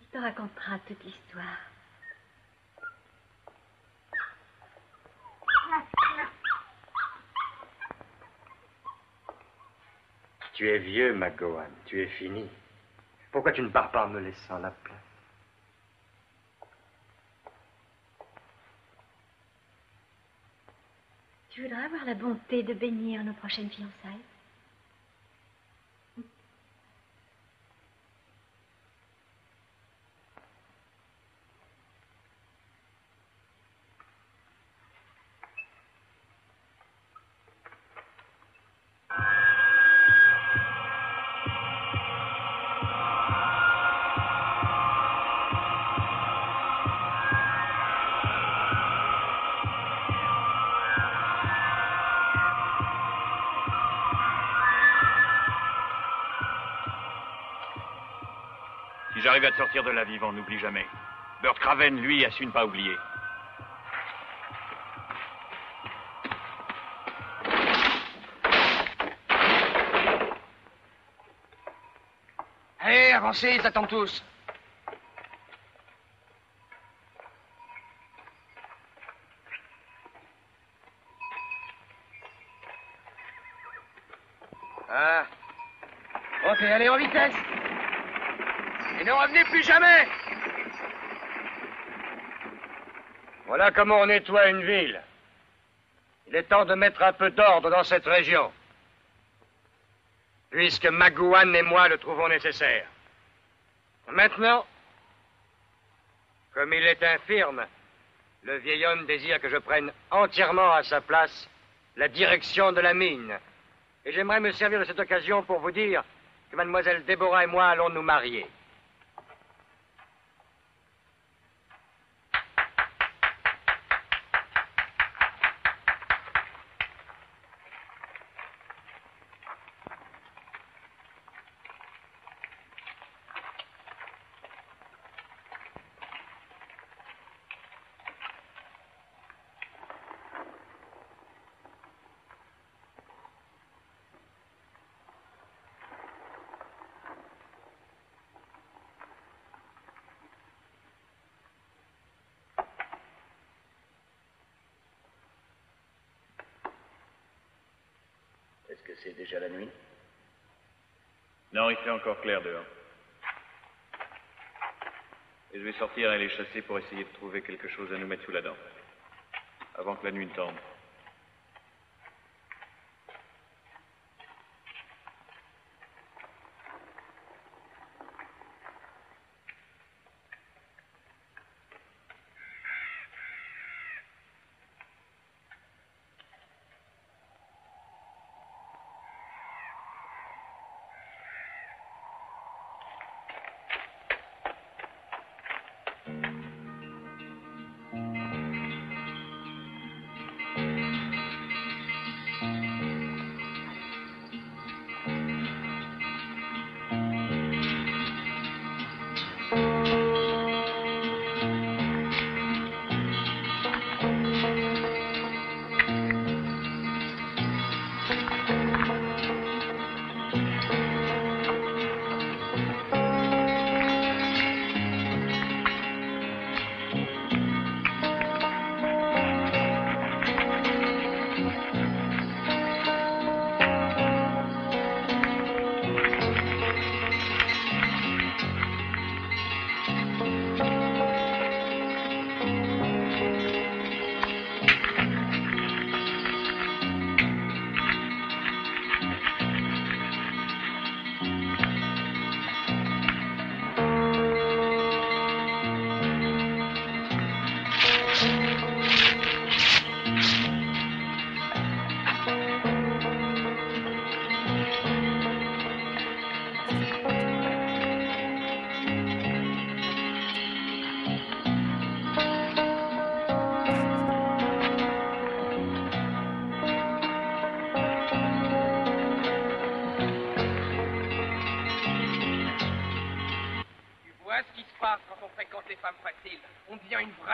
Il te racontera toute l'histoire. Tu es vieux, McGowan. Tu es fini. Pourquoi tu ne pars pas en me laissant la place? Tu voudrais avoir la bonté de bénir nos prochaines fiançailles? Si j'arrive à te sortir de là vivant, n'oublie jamais. Burt Craven, lui, a su ne pas oublier. Allez, avancez, ils attendent tous. Ah. Ok, allez en vitesse. Et ne revenez plus jamais. Voilà comment on nettoie une ville. Il est temps de mettre un peu d'ordre dans cette région. Puisque McGowan et moi le trouvons nécessaire. Maintenant, comme il est infirme, le vieil homme désire que je prenne entièrement à sa place la direction de la mine. Et j'aimerais me servir de cette occasion pour vous dire que mademoiselle Déborah et moi allons nous marier. Est-ce que c'est déjà la nuit? Non, il fait encore clair dehors. Et je vais sortir et aller chasser pour essayer de trouver quelque chose à nous mettre sous la dent. Avant que la nuit ne tombe.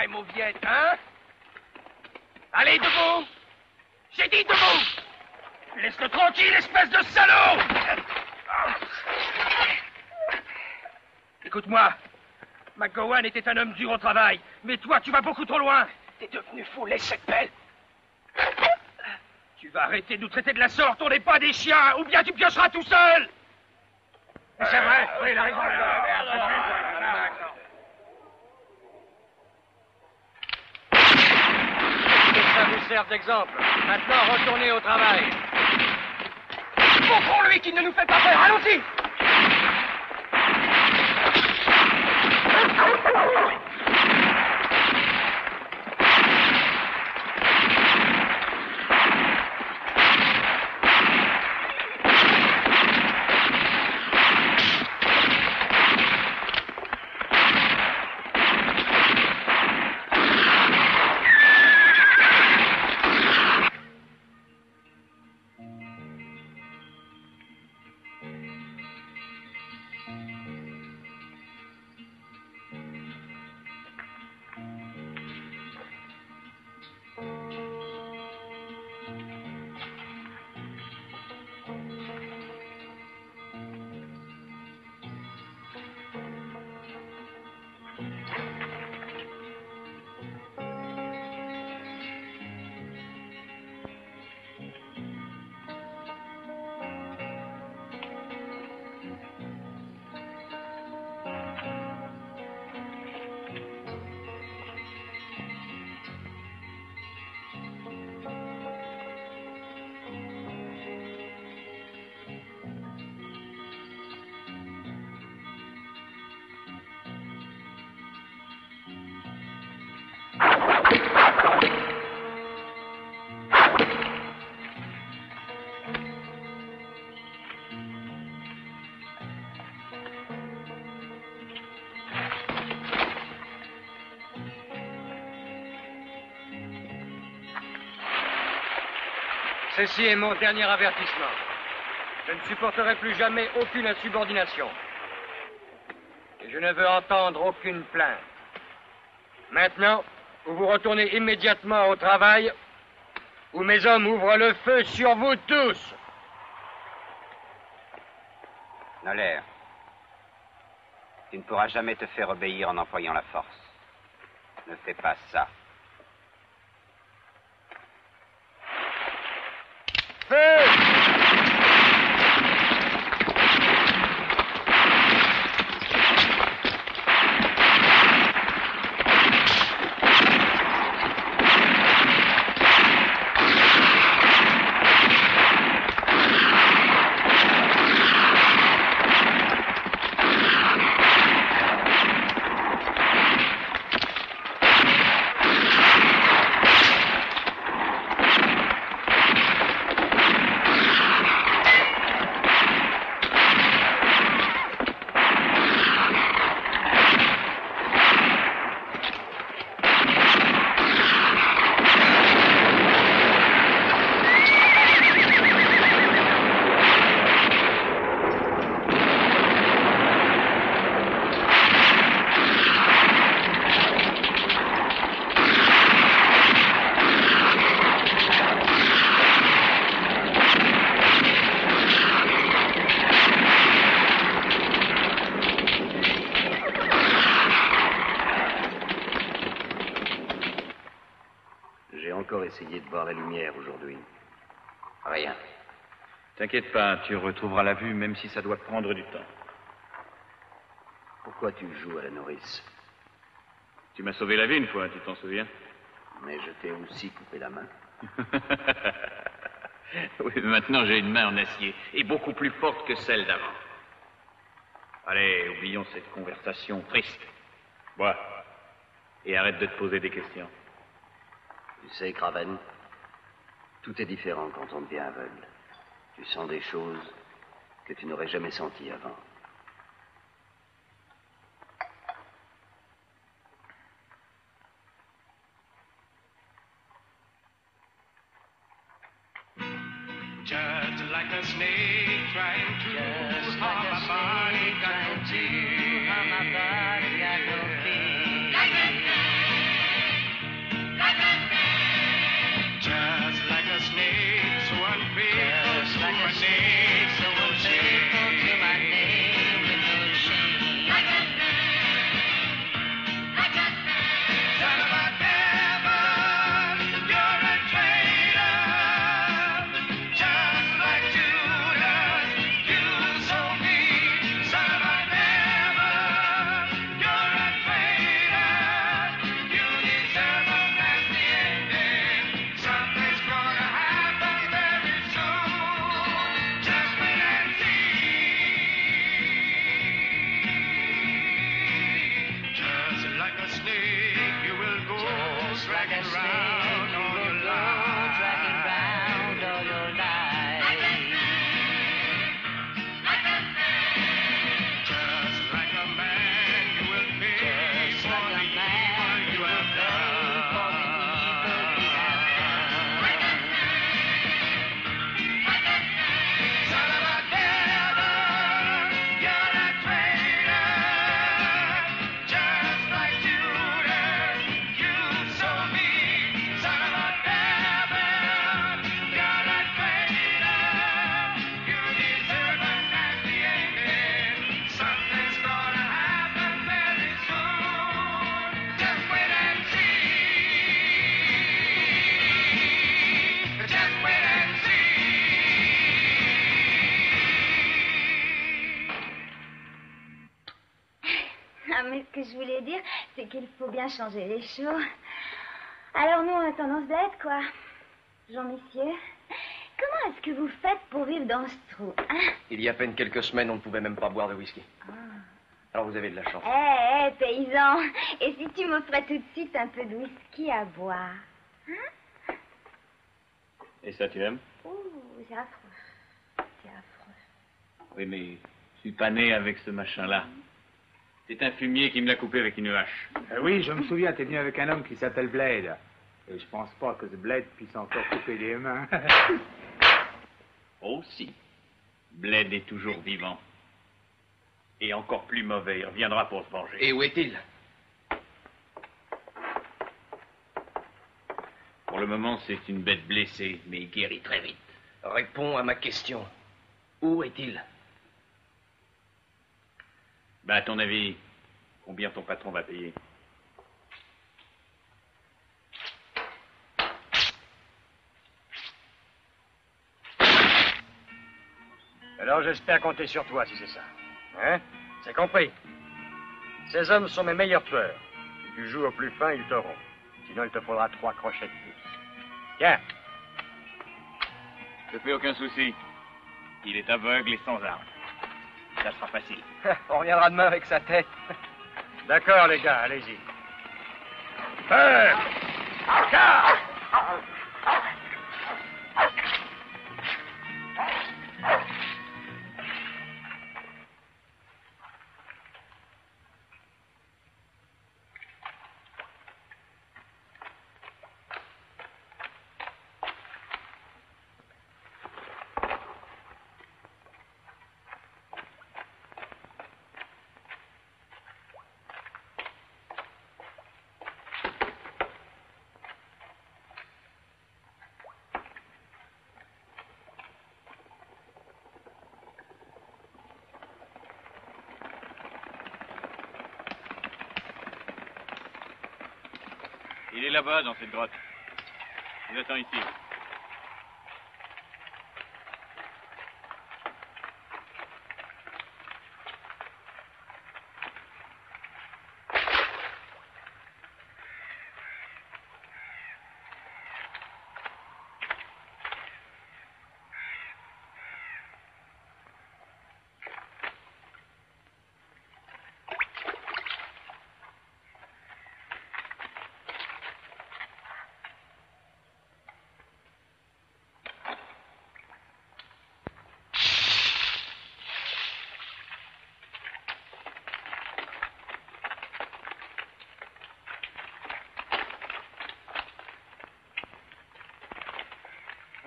vrai, mauviette, hein? Allez, debout! J'ai dit debout! Laisse-le tranquille, espèce de salaud! Écoute-moi, McGowan était un homme dur au travail, mais toi, tu vas beaucoup trop loin. T'es devenu fou, laisse cette pelle. Tu vas arrêter de nous traiter de la sorte, on n'est pas des chiens, ou bien tu piocheras tout seul. C'est vrai, oui, il a raison. Que ça vous serve d'exemple. Maintenant, retournez au travail. Confond-lui qui ne nous fait pas peur, allons-y. Ceci est mon dernier avertissement. Je ne supporterai plus jamais aucune insubordination. Et je ne veux entendre aucune plainte. Maintenant, ou vous retournez immédiatement au travail, ou mes hommes ouvrent le feu sur vous tous. Noller, tu ne pourras jamais te faire obéir en employant la force. Ne fais pas ça. Feu! Essayé de voir la lumière aujourd'hui. Rien. T'inquiète pas, tu retrouveras la vue même si ça doit prendre du temps. Pourquoi tu joues à la nourrice? Tu m'as sauvé la vie une fois, tu t'en souviens? Mais je t'ai aussi coupé la main. Oui, mais maintenant j'ai une main en acier et beaucoup plus forte que celle d'avant. Allez, oublions cette conversation triste. Bois. Et arrête de te poser des questions. Tu sais, Craven, tout est différent quand on devient aveugle. Tu sens des choses que tu n'aurais jamais senties avant. Just like a snake trying to harm my body, got no fear. que je voulais dire, c'est qu'il faut bien changer les choses. Alors nous, on a tendance d'être, quoi. Jean, messieurs, comment est-ce que vous faites pour vivre dans ce trou, hein? Il y a à peine quelques semaines, on ne pouvait même pas boire de whisky. Alors vous avez de la chance. Eh, paysan, et si tu m'offrais tout de suite un peu de whisky à boire? Hein? Et ça, tu aimes? Ouh, c'est affreux. C'est affreux. Oui, mais je suis pas né avec ce machin-là. C'est un fumier qui me l'a coupé avec une hache. Oui, je me souviens, t'es venu avec un homme qui s'appelle Blade. Et je pense pas que ce Blade puisse encore couper des mains. Oh, si. Bled est toujours vivant. Et encore plus mauvais, il reviendra pour se venger. Et où est-il? Pour le moment, c'est une bête blessée, mais il guérit très vite. Réponds à ma question. Où est-il? Ben, à ton avis, combien ton patron va payer? Alors j'espère compter sur toi si c'est ça. Hein? C'est compris. Ces hommes sont mes meilleurs tueurs. Si tu joues au plus fin, ils t'auront. Sinon, il te faudra 3 crochets de plus. Tiens. Ne fais aucun souci. Il est aveugle et sans armes. Ça sera facile. On reviendra demain avec sa tête. D'accord, les gars, allez-y. Feu! Car! Il est là-bas, dans cette grotte. Je vous attends ici.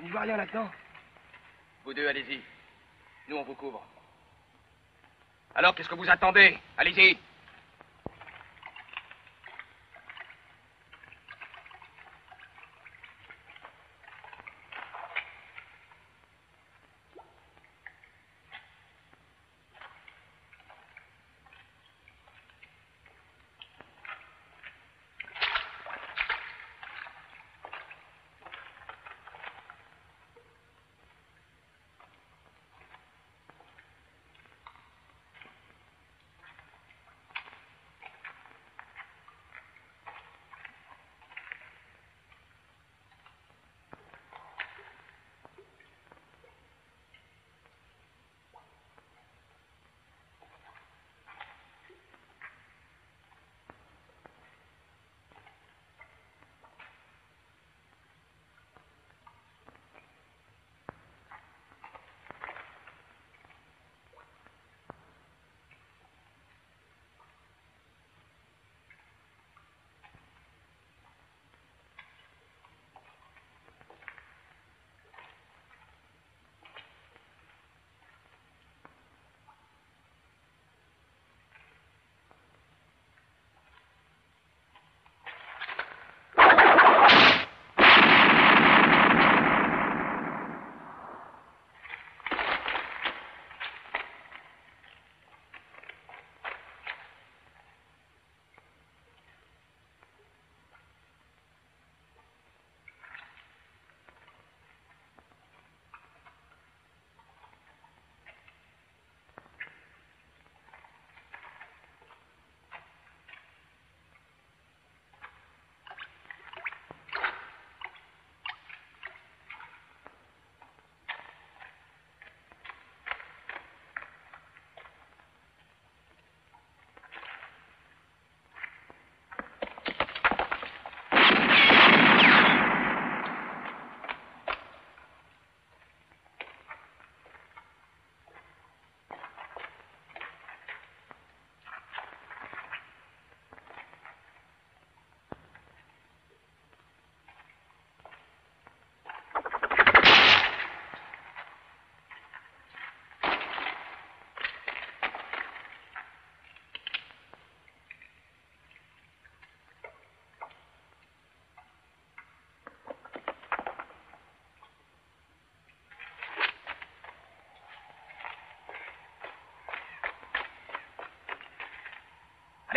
On n'y voit rien là-dedans. Vous deux, allez-y. Nous, on vous couvre. Alors, qu'est-ce que vous attendez? Allez-y.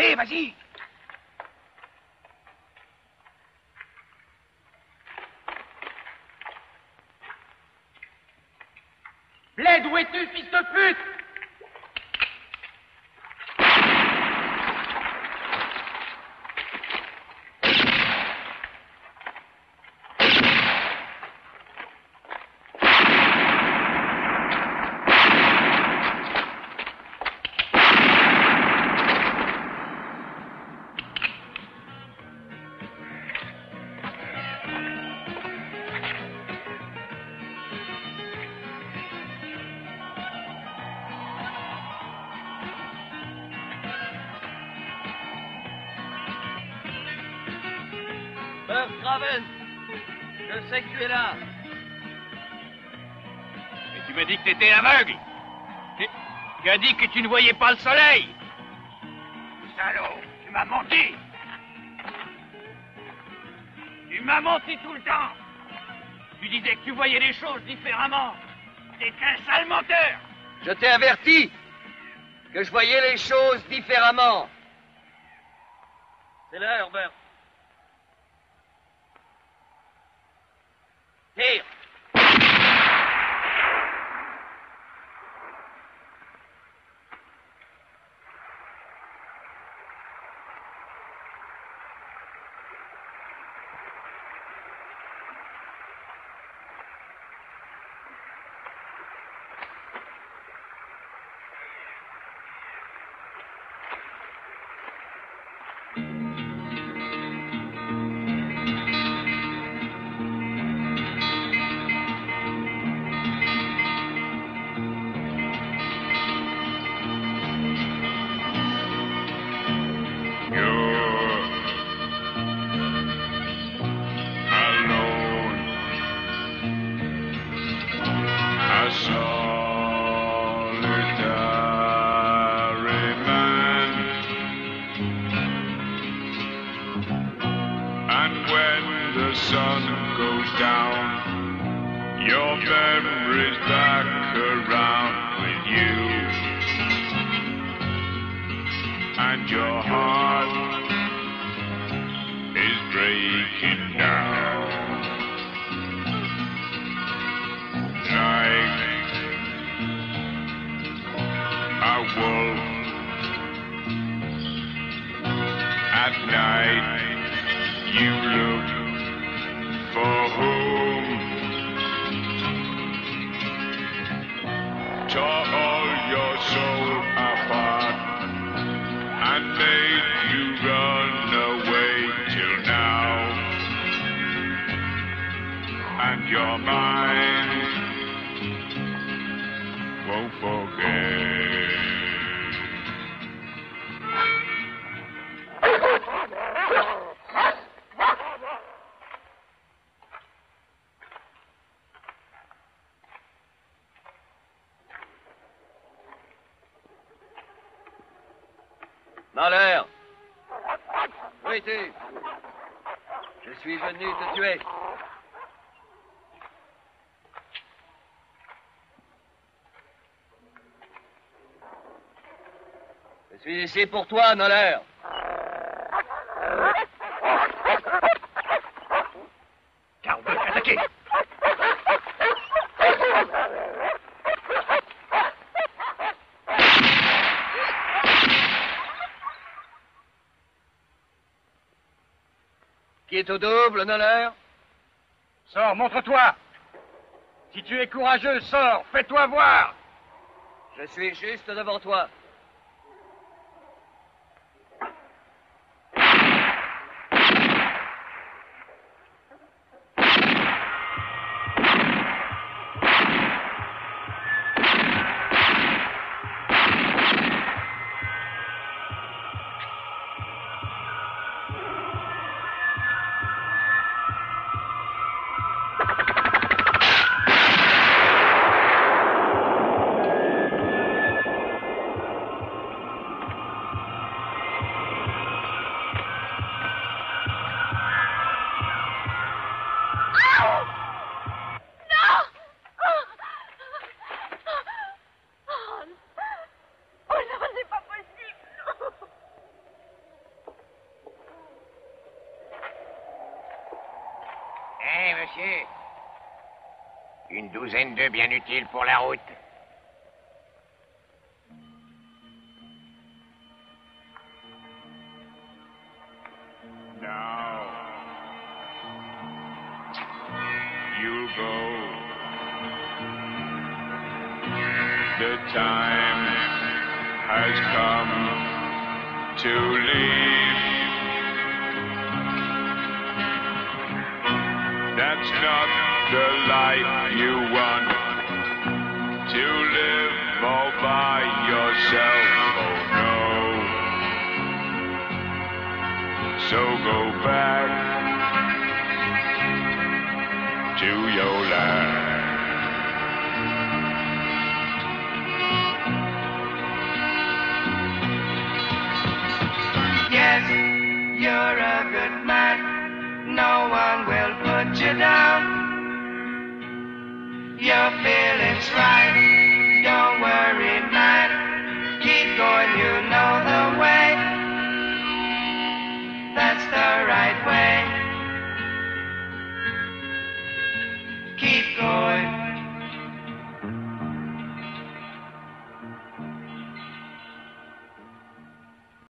Allez, vas-y. Bled, où es-tu, fils de pute? Burke Craven, je sais que tu es là. Mais tu m'as dit que t'étais aveugle. Tu as dit que tu ne voyais pas le soleil. Salaud, tu m'as menti. Tu m'as menti tout le temps. Tu disais que tu voyais les choses différemment. T'es un sale menteur. Je t'ai averti que je voyais les choses différemment. C'est l'heure, Burke. Tire. Malheur! Où es-tu? Je suis venu te tuer. Je suis ici pour toi, Noller. Car on veut attaquer. Qui est au double, Noller? Sors, montre-toi. Si tu es courageux, sors, fais-toi voir. Je suis juste devant toi. monsieur. Une douzaine d'œufs bien utiles pour la route. Now, you'll go. The time has come to leave. That's not the life you want. To live all by yourself, oh no. So go back to your land. Yes, you're a good man. No one will put you down. Your feelings right.